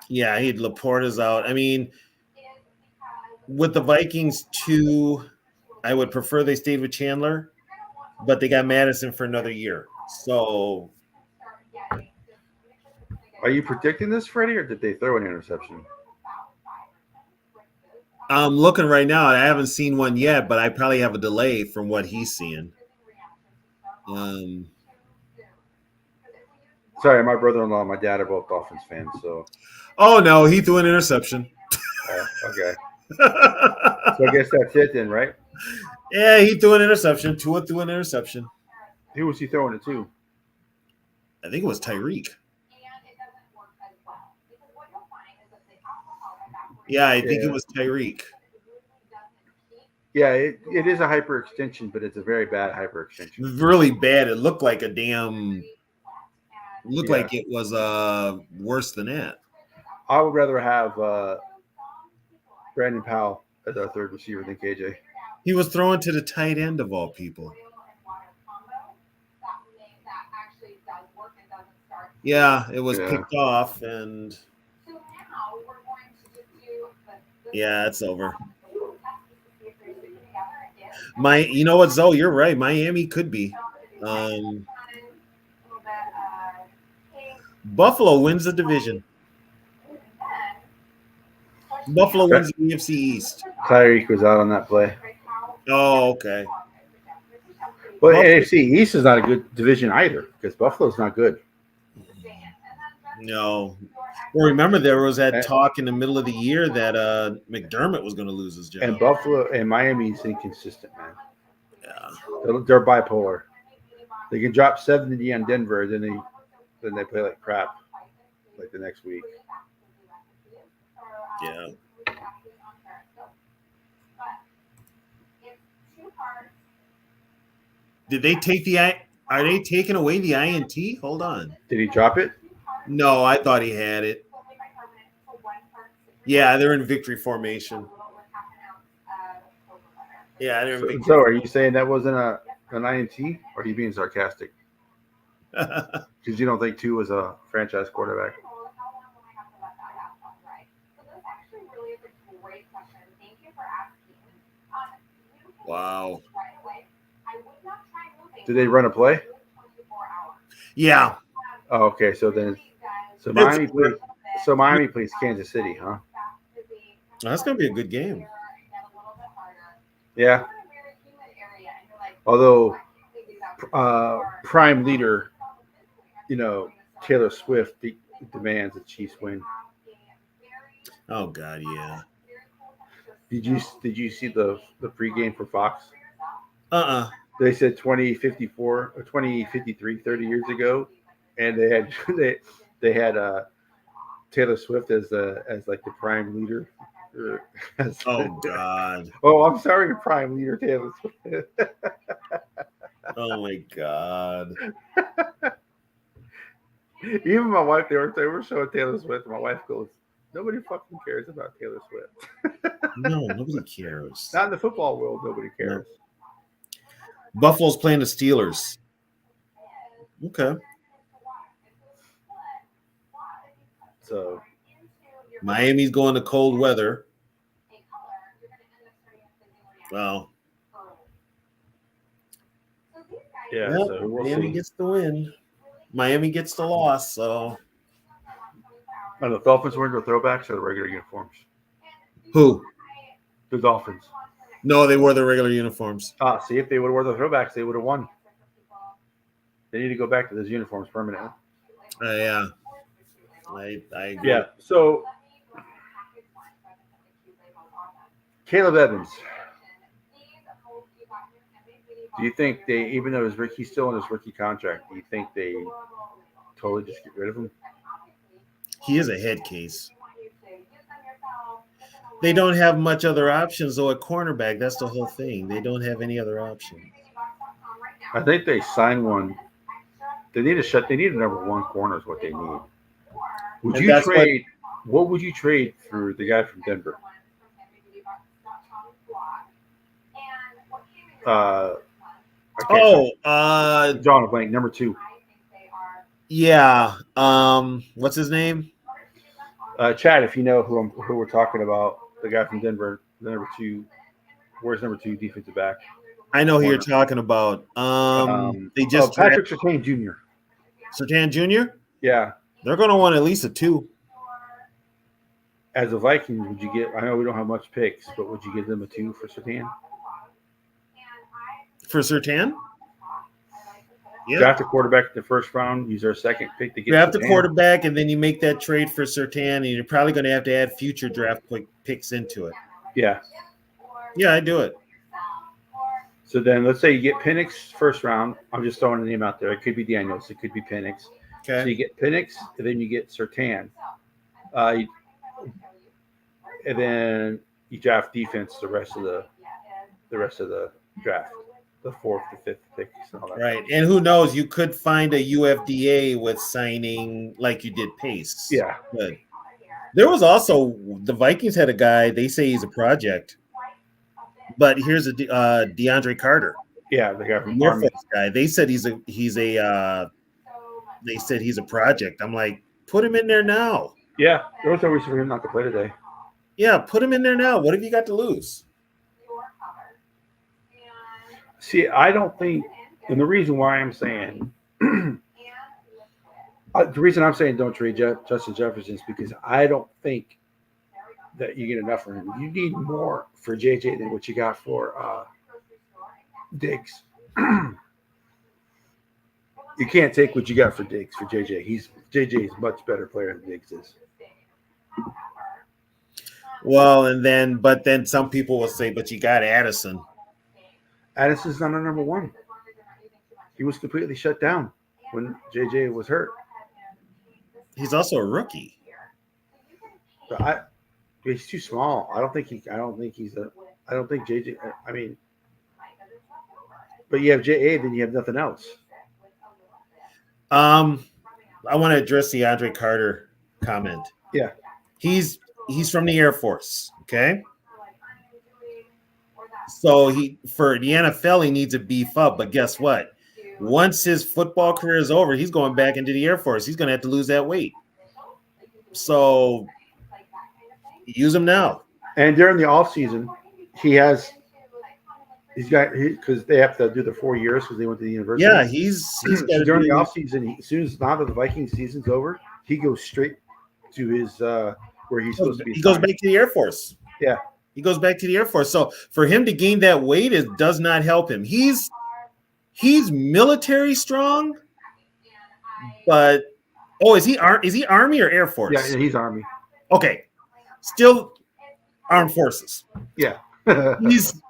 Yeah, Laporte is out. I mean, with the Vikings too, I would prefer they stayed with Chandler, but they got Madison for another year. So, are you predicting this, Freddie, or did they throw an interception? I'm looking right now. I haven't seen one yet, but I probably have a delay from what he's seeing. Sorry, my brother-in-law and my dad are both Dolphins fans, so. Oh no, he threw an interception. Okay. So I guess that's it then, right? Yeah, he threw an interception. Tua threw an interception. Who was he throwing it to? I think it was Tyreek. Yeah, I think it was Tyreek. Yeah, it is a hyperextension, but it's a very bad hyperextension. Really bad. It looked like like it was worse than that. I would rather have Brandon Powell as our third receiver than KJ. He was throwing to the tight end of all people. Yeah, it was picked off, and yeah, it's over. You know what, Zoe? You're right. Miami could be. Buffalo wins the division. Buffalo wins the AFC East. Tyreek was out on that play. Oh, okay. But Buffalo- AFC East is not a good division either because Buffalo's not good. No. Well, remember there was that talk in the middle of the year that McDermott was going to lose his job. And Buffalo and Miami's inconsistent, man. Yeah. They're bipolar. They can drop 70 on Denver, then they play like crap, like the next week. Yeah. Did they take are they taking away the INT? Hold on. Did he drop it? No, I thought he had it. Yeah, they're in victory formation. Yeah, they're in victory. So are you saying that wasn't an INT, or are you being sarcastic? Because you don't think Tua was a franchise quarterback? Wow. Did they run a play? Yeah. Oh, okay. So Miami plays Kansas City, huh? That's gonna be a good game. Yeah. Although prime leader, Taylor Swift demands the Chiefs win. Oh God, yeah. Did you see the pregame for Fox? They said 2054 or 2053 30 years ago, and they had Taylor Swift as like the prime leader. Oh God. Oh, I'm sorry, prime leader Taylor Swift. Oh my God. Even my wife, they were showing Taylor Swift. And my wife goes, "Nobody fucking cares about Taylor Swift." No, nobody cares. Not in the football world. Nobody cares. No. Buffalo's playing the Steelers. Okay. So Miami's going to cold weather. Well. Yeah. Well, so we'll Miami see. gets the win. Miami gets the loss. So. Are the Dolphins wearing their throwbacks or the regular uniforms? Who? The Dolphins. No, they wore their regular uniforms. See, if they would have worn the throwbacks, they would have won. They need to go back to those uniforms permanently. Yeah. I agree. Yeah. So Caleb Evans. Do you think they, even though he's still in his rookie contract, do you think they totally just get rid of him? He is a head case. They don't have much other options, though, at cornerback. That's the whole thing. They don't have any other option. I think they signed one. They need a number one corner is what they need. Would you trade? What would you trade for the guy from Denver? John Blank, number 2. Yeah. What's his name? Chad, if you know who we're talking about, the guy from Denver, the number 2. Where's number 2 defensive back? I know who you're talking about. They just Patrick Surtain Jr. Surtain Jr. Yeah, they're going to want at least a 2. As a Vikings, would you get? I know we don't have much picks, but would you give them a 2 for Surtain? For Surtain? Yeah. Draft a quarterback in the first round. Use our second pick to get. Draft a quarterback, and then you make that trade for Surtain, and you're probably going to have to add future draft picks into it. Yeah. Yeah, I do it. So then, let's say you get Penix first round. I'm just throwing a name out there. It could be Daniels. It could be Penix. Okay. So you get Penix, and then you get Surtain. And then you draft defense the rest of the draft, the 4th to 5th picks and all that. Right, and who knows? You could find a UFDA with signing like you did Pace. Yeah, good. There was also the Vikings had a guy. They say he's a project, but here's a DeAndre Carter. Yeah, the guy from Army. Guy. They said he's a. They said he's a project. I'm like, put him in there now. Yeah, there was no reason for him not to play today. Yeah, put him in there now. What have you got to lose? See, I don't think, and the reason why I'm saying The reason I'm saying don't trade Justin Jefferson is because I don't think that you get enough for him. You need more for JJ than what you got for Diggs. You can't take what you got for Diggs for JJ. JJ is a much better player than Diggs is. Well, but then some people will say, but you got Addison. Addison's not a number one. He was completely shut down when JJ was hurt. He's also a rookie. But he's too small. I don't think JJ. I mean, but you have JA, then you have nothing else. I want to address the Andre Carter comment. Yeah, he's from the Air Force. Okay, so for the NFL he needs to beef up. But guess what? Once his football career is over, he's going back into the Air Force. He's going to have to lose that weight. So use him now. And during the off season, because they have to do the 4 years because they went to the university. Yeah, he's got during the off season. As soon as now that the Vikings season's over, he goes straight to his where he's supposed to be. He goes back to the Air Force. Yeah, he goes back to the Air Force. So for him to gain that weight does not help him. He's military strong, but is he Army or Air Force? Yeah, he's Army. Okay, still armed forces. Yeah, he's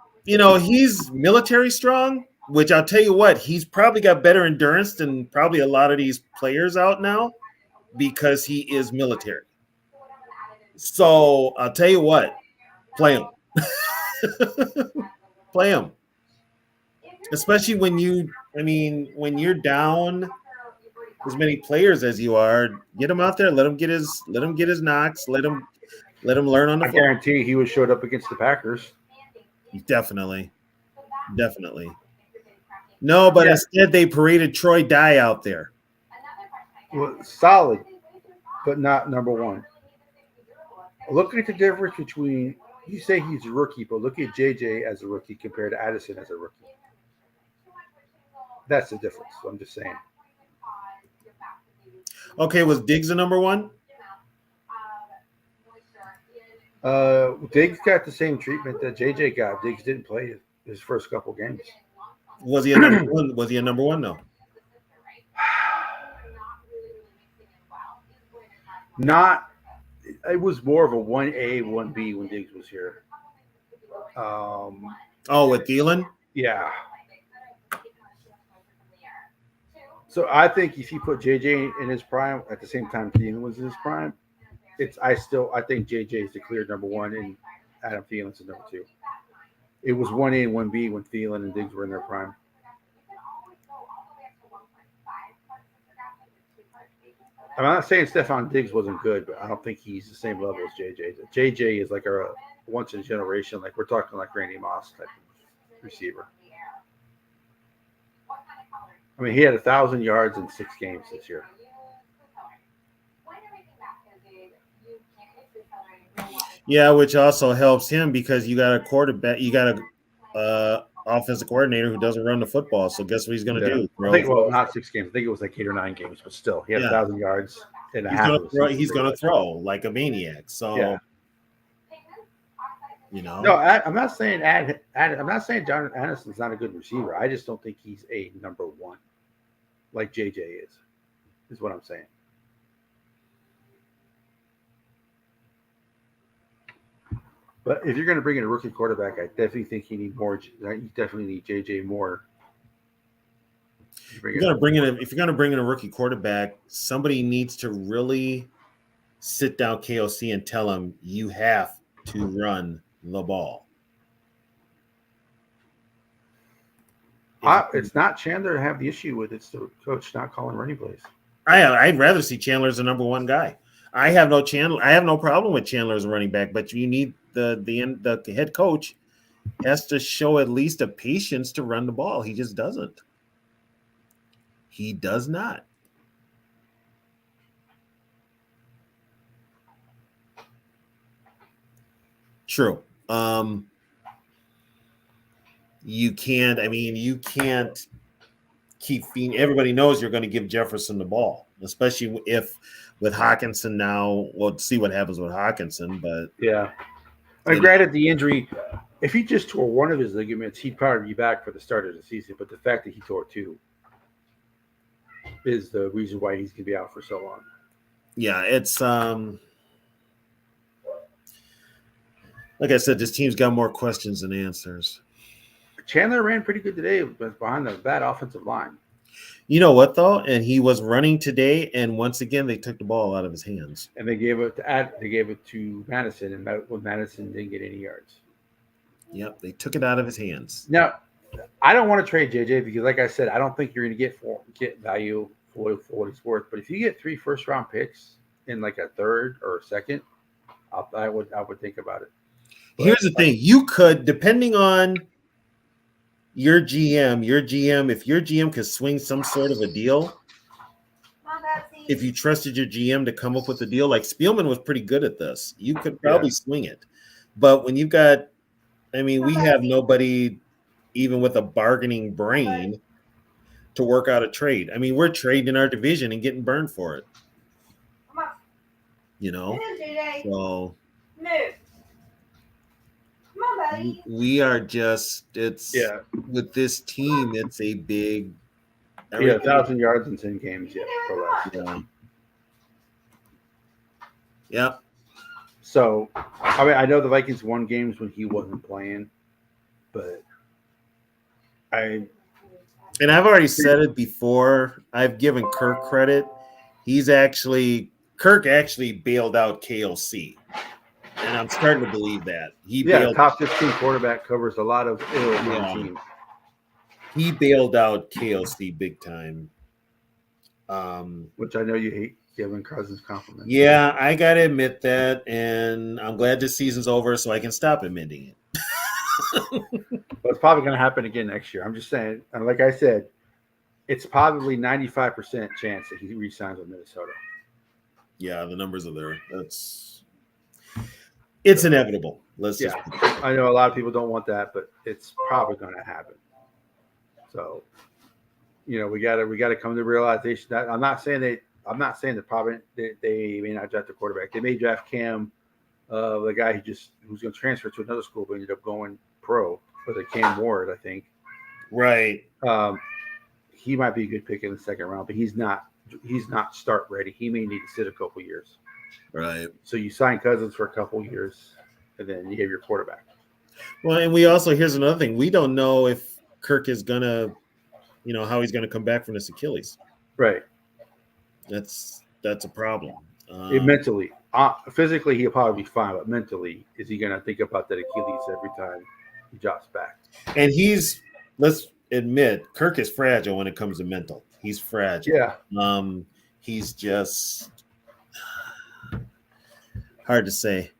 military strong, which I'll tell you what, he's probably got better endurance than probably a lot of these players out now because he is military. So I'll tell you what, play him. Play him. Especially when you're down as many players as you are, get him out there, let him get his knocks, let him learn on the floor. I guarantee he would showed up against the Packers. Definitely. No, but instead they paraded Troy Dye out there. Well, solid, but not number one. Look at the difference between, you say he's a rookie, but look at JJ as a rookie compared to Addison as a rookie. That's the difference. So I'm just saying. Okay, was Diggs the number one? Diggs got the same treatment that JJ got. Diggs didn't play his first couple games. Was he a number one? Was he a number one? No. Not. It was more of a 1A, 1B when Diggs was here. With Thielen? Yeah. So I think if you put JJ in his prime at the same time Thielen was in his prime, I think JJ is the clear number one and Adam Thielen's the number two. It was 1A and 1B when Thielen and Diggs were in their prime. I'm not saying Stephon Diggs wasn't good, but I don't think he's the same level as JJ. JJ is like a once in a generation, like we're talking like Randy Moss type of receiver. I mean, he had 1,000 yards in 6 games this year. Yeah, which also helps him because you got a quarterback, you got a offensive coordinator who doesn't run the football. So guess what he's going to do? I think, not 6 games. I think it was like 8 or 9 games, but still, he had 1,000 yards and a half. He's going to throw like a maniac. So, No, I'm not saying I'm not saying John Addison's not a good receiver. I just don't think he's a number one like JJ is what I'm saying. But if you're going to bring in a rookie quarterback, I definitely think you need more. You definitely need JJ more. If you're going to bring in a rookie quarterback, somebody needs to really sit down KOC and tell him you have to run the ball. It's not Chandler to have the issue with. It's the coach not calling running plays. I'd rather see Chandler as the number one guy. I have no problem with Chandler as a running back, but you need the head coach has to show at least a patience to run the ball. He just doesn't. He does not. True. You can't keep feeding. Everybody knows you're going to give Jefferson the ball, especially if with Hawkinson now. We'll see what happens with Hawkinson, but Yeah. And granted, the injury, if he just tore one of his ligaments, he'd probably be back for the start of the season. But the fact that he tore two is the reason why he's going to be out for so long. yeah, it's like I said, this team's got more questions than answers. Chandler ran pretty good today behind the bad offensive line. You know what though? And he was running today, and once again they took the ball out of his hands. And they gave it to Madison, and Madison didn't get any yards. Yep, they took it out of his hands. Now, I don't want to trade JJ because, like I said, I don't think you're going to get value for what he's worth. But if you get 3 first-round picks in like a third or a second, I would think about it. But here's the thing: you could, depending on your GM, if your GM could swing some sort of a deal, if you trusted your GM to come up with a deal, like Spielman was pretty good at this, you could probably swing it. But when you've got, we have nobody even with a bargaining brain to work out a trade. We're trading in our division and getting burned for it. So we are just, with this team, it's a big. 1,000 yards in 10 games, for less. Yeah. Yep. So, I know the Vikings won games when he wasn't playing, but I've already said it before. I've given Kirk credit. Kirk actually bailed out KOC. And I'm starting to believe that. Top 15 quarterback covers a lot of teams. He bailed out KOC big time. Which I know you hate giving Cousins compliments. Yeah, I got to admit that. And I'm glad this season's over so I can stop admitting it. But it's probably going to happen again next year. I'm just saying, and like I said, it's probably 95% chance that he re-signs with Minnesota. Yeah, the numbers are there. It's inevitable. I know a lot of people don't want that, but it's probably going to happen. So, we got to come to the realization that I'm not saying that probably they may not draft a quarterback. They may draft Cam, the guy who's going to transfer to another school, but ended up going pro, with a Cam Ward, I think. Right. He might be a good pick in the second round, but he's not start ready. He may need to sit a couple years. Right. So you sign Cousins for a couple years, and then you have your quarterback. Well, and here's another thing. We don't know if Kirk is gonna, how he's gonna come back from this Achilles. Right. That's a problem. Mentally, physically he'll probably be fine, but mentally, is he gonna think about that Achilles every time he drops back? And let's admit, Kirk is fragile when it comes to mental. He's fragile. Yeah. He's just hard to say.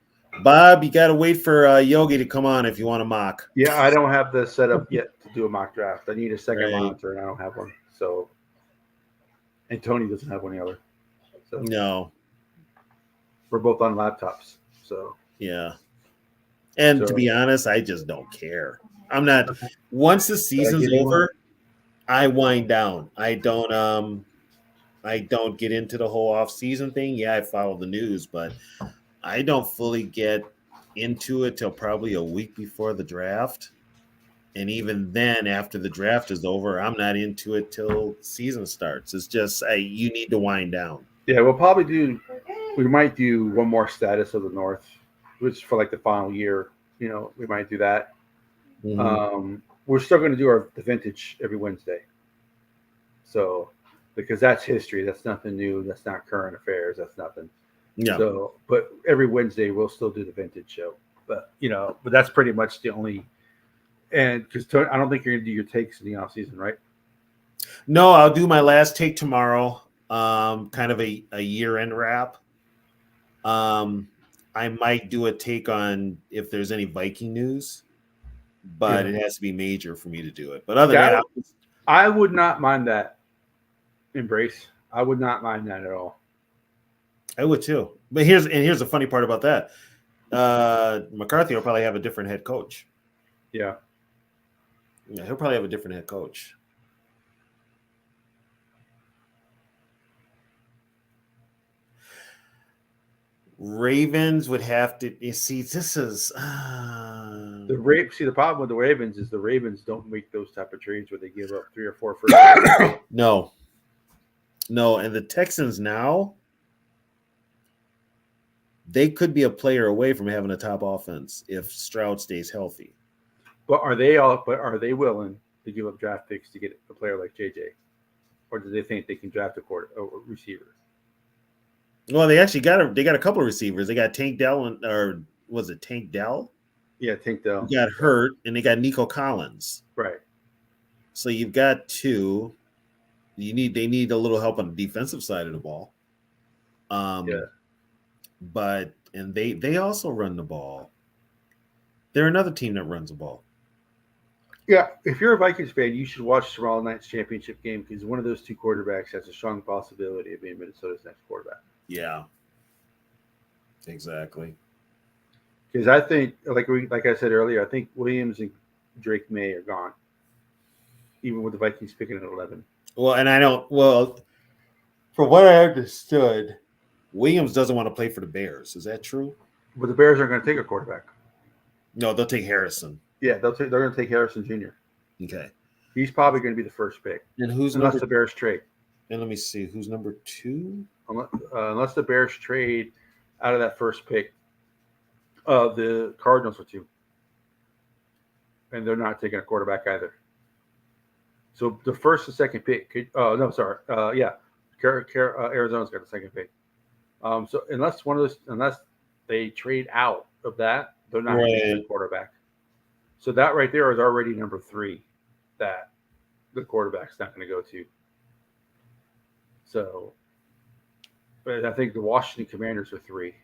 Bob, you got to wait for Yogi to come on if you want to mock. Yeah, I don't have the setup yet to do a mock draft. I need a second monitor, and I don't have one. So, and Tony doesn't have one either. So no, we're both on laptops. So yeah. And to be honest, I just don't care. I'm not. Once the season's over, I wind down. I don't get into the whole off-season thing. Yeah, I follow the news, but I don't fully get into it till probably a week before the draft. And even then, after the draft is over, I'm not into it till season starts. It's just you need to wind down. Yeah, we might do one more status of the North, which for like the final year, we might do that. Mm-hmm. We're still going to do the vintage every Wednesday. So, because that's history, that's nothing new. That's not current affairs. That's nothing. Yeah. So, but every Wednesday we'll still do the vintage show. But but that's pretty much the only. And because I don't think you're going to do your takes in the off season, right? No, I'll do my last take tomorrow. Kind of a year-end wrap. I might do a take on if there's any Viking news, but it has to be major for me to do it. But other than that, I would not mind that. Embrace. I would not mind that at all. I would too. But here's the funny part about that. McCarthy will probably have a different head coach. Yeah. Yeah, he'll probably have a different head coach. Ravens would have to. You see, this is. The problem with the Ravens is the Ravens don't make those type of trades where they give up 3 or 4 first. No, and the Texans now, they could be a player away from having a top offense if Stroud stays healthy. But are they willing to give up draft picks to get a player like JJ, or do they think they can draft a receiver? Well, they actually got a couple of receivers. They got Tank Dell or was it Tank Dell? Yeah, Tank Dell. He got hurt, and they got Nico Collins. Right. So you've got 2. They need a little help on the defensive side of the ball. But they also run the ball. They're another team that runs the ball. Yeah, if you're a Vikings fan, you should watch tomorrow night's championship game because one of those 2 quarterbacks has a strong possibility of being Minnesota's next quarterback. Yeah, exactly. Because I think, like I said earlier, I think Williams and Drake May are gone, even with the Vikings picking at 11. Well, and I don't. Well, from what I understood, Williams doesn't want to play for the Bears. Is that true? But the Bears aren't going to take a quarterback. No, they'll take Harrison. Yeah, they're going to take Harrison Jr. Okay. He's probably going to be the first pick. And who's unless the Bears trade? And let me see, who's number 2? Unless the Bears trade out of that first pick, the Cardinals are 2, and they're not taking a quarterback either. So the first and second pick could. Arizona's got the second pick. So unless they trade out of that, they're not going to take a quarterback. So that right there is already number 3 that the quarterback's not going to go to. So, but I think the Washington Commanders are 3.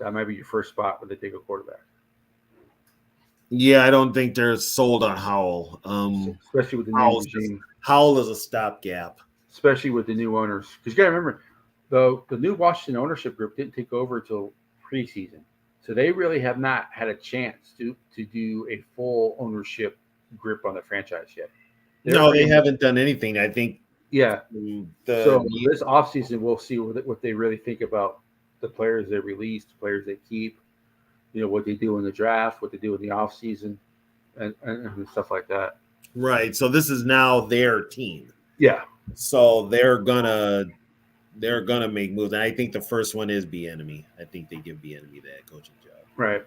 That might be your first spot where they take a quarterback. Yeah, I don't think they're sold on Howell. Especially with the new regime. Howell is a stopgap. Especially with the new owners. Because you got to remember, the new Washington ownership group didn't take over until preseason. So they really have not had a chance to do a full ownership grip on the franchise yet. They haven't done anything. I think. Yeah. So this offseason, we'll see what they really think about the players they release, the players they keep, what they do in the draft, what they do in the offseason, and stuff like that. Right. So this is now their team. Yeah. So they're gonna make moves, and I think the first one is Bieniemy. I think they give Bieniemy that coaching job. Right.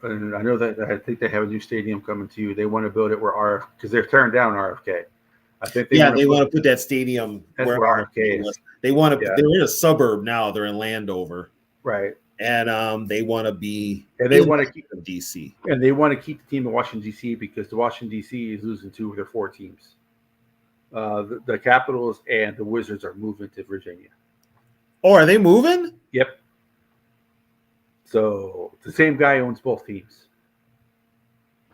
And I know that I think they have a new stadium coming to you. They want to build it where because they're tearing down RFK. I think they want to put that stadium where RFK is. They want to. Yeah. They're in a suburb now. They're in Landover. Right. And they want to be. And they want to keep DC. And they want to keep the team in Washington DC because the Washington DC is losing 2 of their 4 teams. The Capitals and the Wizards are moving to Virginia. Oh, are they moving? Yep. So the same guy owns both teams.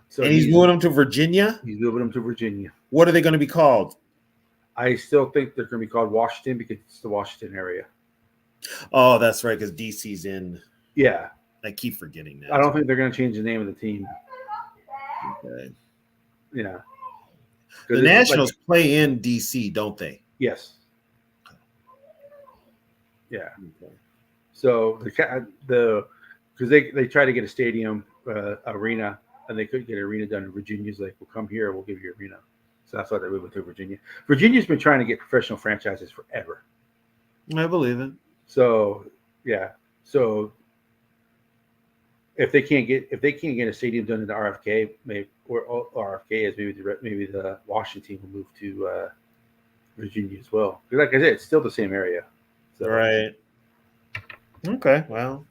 So he's moving them to Virginia? He's moving them to Virginia. What are they going to be called? I still think they're going to be called Washington because it's the Washington area. Oh, that's right, because DC's in. Yeah. I keep forgetting that. I don't think they're going to change the name of the team. Okay. Yeah. The Nationals play in DC, don't they? Yes. Yeah. Okay. So because they try to get a stadium arena and they couldn't get an arena done in Virginia's like, well, come here, we'll give you an arena. So that's why they're moving to Virginia. Virginia's been trying to get professional franchises forever. I believe it. So yeah. So if they can't get a stadium done in the RFK, maybe or RFK is maybe the Washington team will move to Virginia as well. Because like I said, it's still the same area. So. Right. Okay. Well.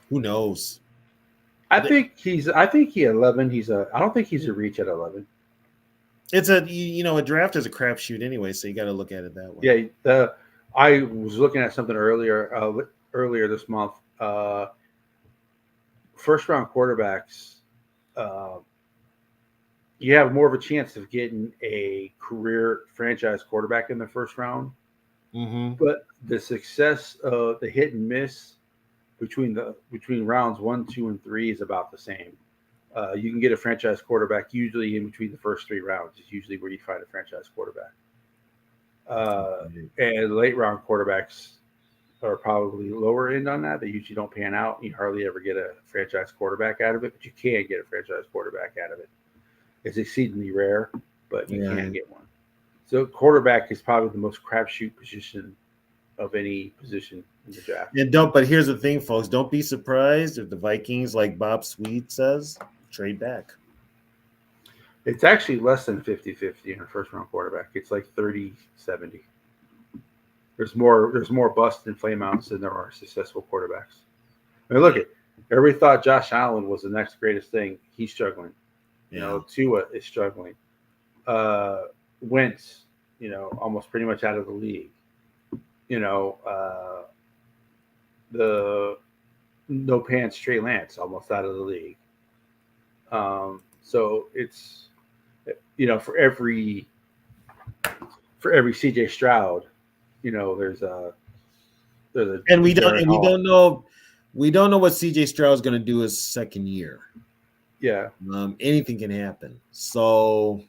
Who knows? I think he 11. I don't think he's a reach at 11. It's a draft is a crapshoot anyway, so you got to look at it that way. Yeah. I was looking at something earlier this month. First round quarterbacks, you have more of a chance of getting a career franchise quarterback in the first round. Mm-hmm. But the success of the hit and miss between rounds 1, 2, and 3 is about the same. You can get a franchise quarterback usually in between the first 3 rounds. Is usually where you find a franchise quarterback. And late round quarterbacks are probably lower end on that. They usually don't pan out. You hardly ever get a franchise quarterback out of it, but you can get a franchise quarterback out of it. It's exceedingly rare, but you Yeah. can get one. So quarterback is probably the most crapshoot position of any position in the draft. And don't, but here's the thing, folks. Don't be surprised if the Vikings, like Bob Sweet says, trade back. It's actually less than 50-50 in a first round quarterback. It's like 30-70. There's more bust and flameouts than there are successful quarterbacks. I mean, look at everybody thought Josh Allen was the next greatest thing. He's struggling. You know, Tua is struggling. Wentz, almost pretty much out of the league. The no pants Trey Lance almost out of the league. So it's for every CJ Stroud, there's a and we Darren Hall. don't know what CJ Stroud's going to do his second year. Yeah. Anything can happen. So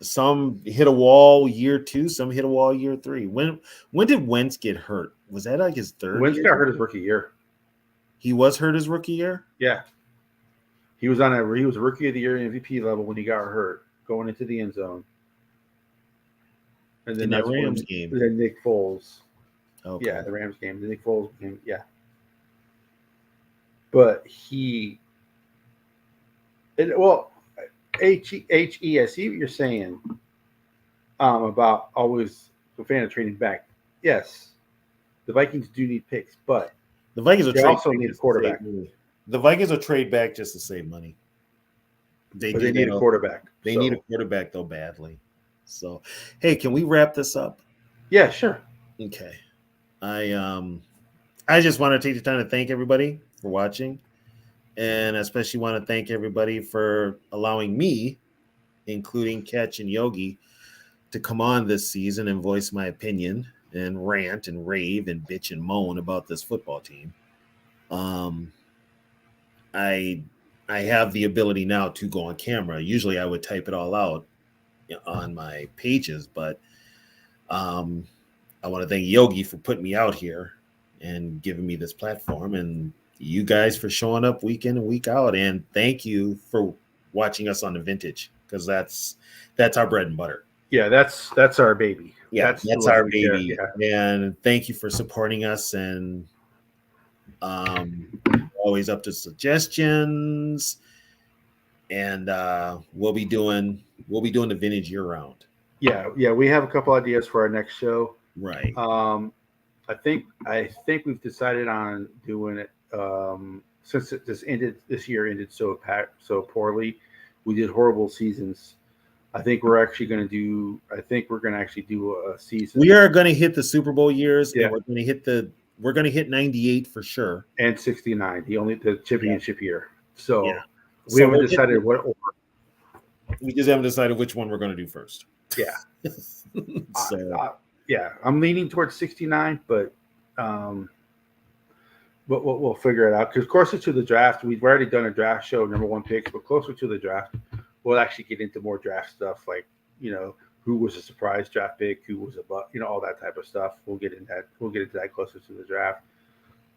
some hit a wall year 2, some hit a wall year 3. When did Wentz get hurt? Was that like his third Wentz year? got hurt his rookie year. He was hurt his rookie year? Yeah. He was rookie of the year MVP level when he got hurt going into the end zone. And then in that Rams game. Then Nick Foles. Okay. Yeah, the Rams game. Then Nick Foles became, But H-E, I see what you're saying about always a fan of trading back. Yes, the Vikings do need picks, but the Vikings also need a quarterback. The Vikings will trade back just to save money. They need a quarterback. They need a quarterback, though, badly. So, hey, can we wrap this up? Yeah, sure. Okay. I just want to take the time to thank everybody for watching, and especially want to thank everybody for allowing me, including Ketch and Yogi, to come on this season and voice my opinion and rant and rave and bitch and moan about this football team. I have the ability now to go on camera. Usually I would type it all out on my pages, but I want to thank Yogi for putting me out here and giving me this platform, and you guys for showing up week in and week out. And thank you for watching us on the Vintage, because that's our bread and butter. Yeah, that's our baby. Yeah, that's our baby. Yeah. And thank you for supporting us, and always up to suggestions. And we'll be doing the Vintage year round. Yeah, we have a couple ideas for our next show. Right. I think we've decided on doing it since this year ended so poorly. We did horrible seasons. I think we're actually going to do a season. We are going to hit the Super Bowl years, Yeah. and we're going to hit 98 for sure, and 69, the championship year. So we So haven't we're decided what order. we just haven't decided which one we're going to do first. Yeah. So I'm leaning towards 69, but we'll figure it out, because closer to the draft, we've already done a draft show, number 1 picks, but closer to the draft, we'll actually get into more draft stuff, like who was a surprise draft pick, who was a all that type of stuff. We'll get into that closer to the draft.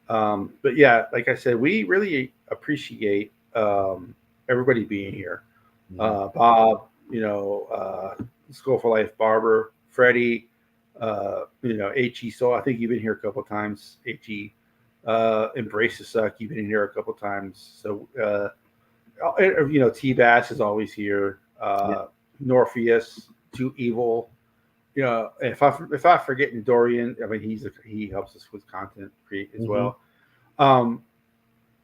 But yeah, like I said, we really appreciate everybody being here. Bob, School for Life Barber, Freddie, H.E. So I think you've been here a couple of times. H.E. Embrace the Suck, you've been here a couple of times. So T Bass is always here. Norpheus, Too Evil. If I forgetting Dorian, I mean he helps us with content create as well.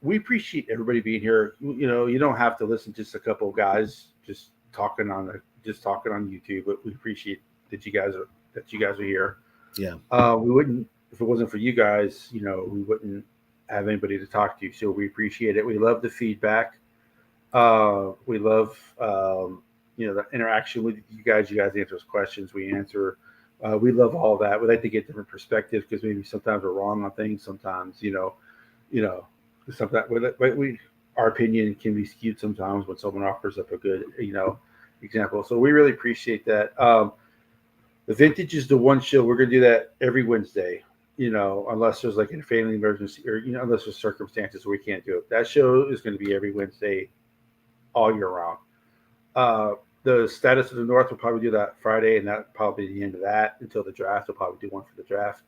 We appreciate everybody being here. You don't have to listen to just a couple of guys just talking on YouTube, but we appreciate that you guys are here. Yeah. We wouldn't, if it wasn't for you guys, we wouldn't have anybody to talk to. So we appreciate it. We love the feedback. We love the interaction with you guys. You guys answer us questions, we answer. We love all that. We like to get different perspectives, because maybe sometimes we're wrong on things. Sometimes sometimes our opinion can be skewed sometimes when someone offers up a good example. So we really appreciate that. The Vintage is the one show we're gonna do that every Wednesday. Unless there's like a family emergency or unless there's circumstances where we can't do it. That show is going to be every Wednesday, all year round. The Status of the North will probably do that Friday, and that probably the end of that until the draft. We'll probably do one for the draft.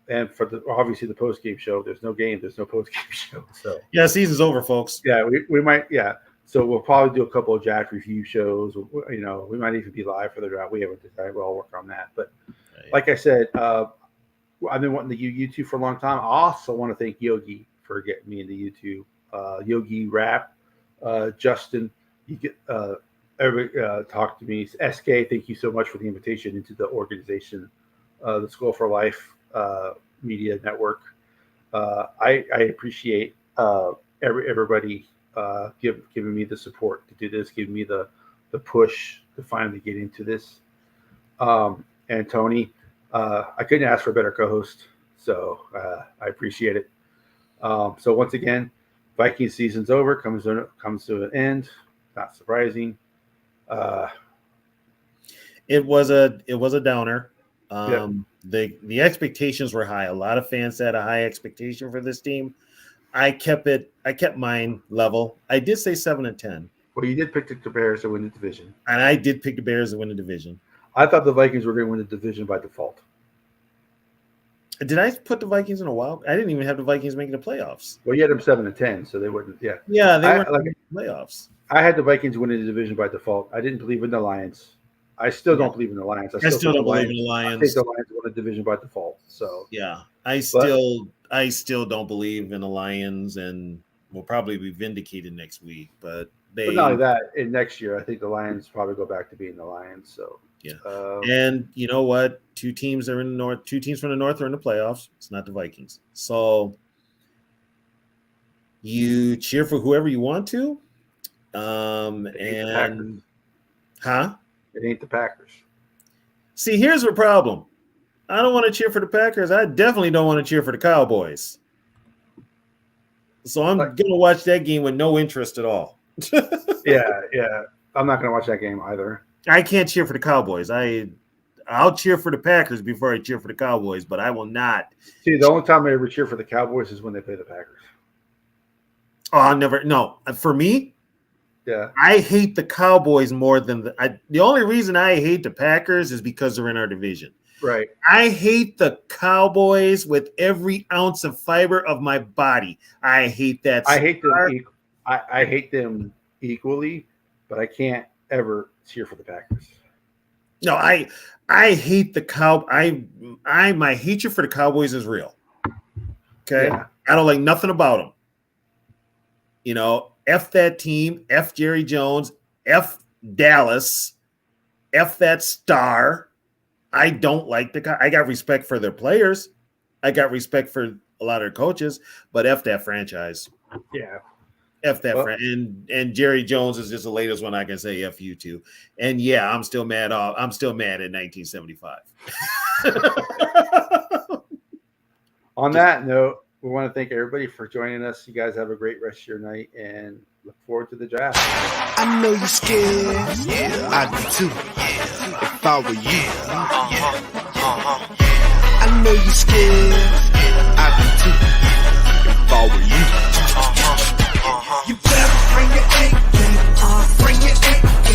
And for obviously the post game show, there's no game, there's no post game show. So yeah, season's over, folks. Yeah, we might. Yeah, so we'll probably do a couple of draft review shows. We might even be live for the draft. We haven't decided. We'll all work on that. But like I said, I've been wanting to do YouTube for a long time. I also want to thank Yogi for getting me into YouTube. Yogi Rap, Justin, you get everybody talk to me. SK, thank you so much for the invitation into the organization, the School for Life Media Network. I appreciate everybody giving me the support to do this, giving me the push to finally get into this. And Tony. I couldn't ask for a better co-host, so I appreciate it. So once again, Viking season's over, comes to an end. Not surprising. It was a downer. Yeah. The expectations were high. A lot of fans had a high expectation for this team. I kept mine level. I did say 7-10. Well, you did pick the Bears to win the division, and I did pick the Bears to win the division. I thought the Vikings were going to win the division by default. Did I put the Vikings in a wild? I didn't even have the Vikings making the playoffs. Well, you had them 7-10, so they wouldn't. Yeah. Yeah, they weren't in the playoffs. I had the Vikings winning the division by default. I didn't believe in the Lions. I still don't believe in the Lions. I still don't believe in the Lions. I think the Lions won the division by default. So yeah, I still don't believe in the Lions, and will probably be vindicated next week. But not only that, in next year, I think the Lions probably go back to being the Lions. So yeah, and you know what? Two teams are in the north. Two teams from the north are in the playoffs. It's not the Vikings. So you cheer for whoever you want to. It ain't the Packers. See, here's the problem. I don't want to cheer for the Packers. I definitely don't want to cheer for the Cowboys. So I'm going to watch that game with no interest at all. Yeah. I'm not going to watch that game either. I can't cheer for the Cowboys. I'll cheer for the Packers before I cheer for the Cowboys, but I will not. See, the only time I ever cheer for the Cowboys is when they play the Packers. Oh, I'll never. No, for me, yeah, I hate the Cowboys more than the only reason I hate the Packers is because they're in our division. Right. I hate the Cowboys with every ounce of fiber of my body. I hate that. I hate them equally, but I can't ever cheer for the Packers. No, I hate the my hatred for the Cowboys is real. Okay, yeah. I don't like nothing about them. You know, F that team, F Jerry Jones, F Dallas, F that star. I don't like I got respect for their players. I got respect for a lot of their coaches, but F that franchise. Yeah. F that and Jerry Jones is just the latest one I can say F you to. And yeah, I'm still mad at 1975. On that note, we want to thank everybody for joining us. You guys have a great rest of your night and look forward to the draft. I know you're scared. Yeah, I do too. If I were you. I know you're scared. I do too. If I were you. You better bring your A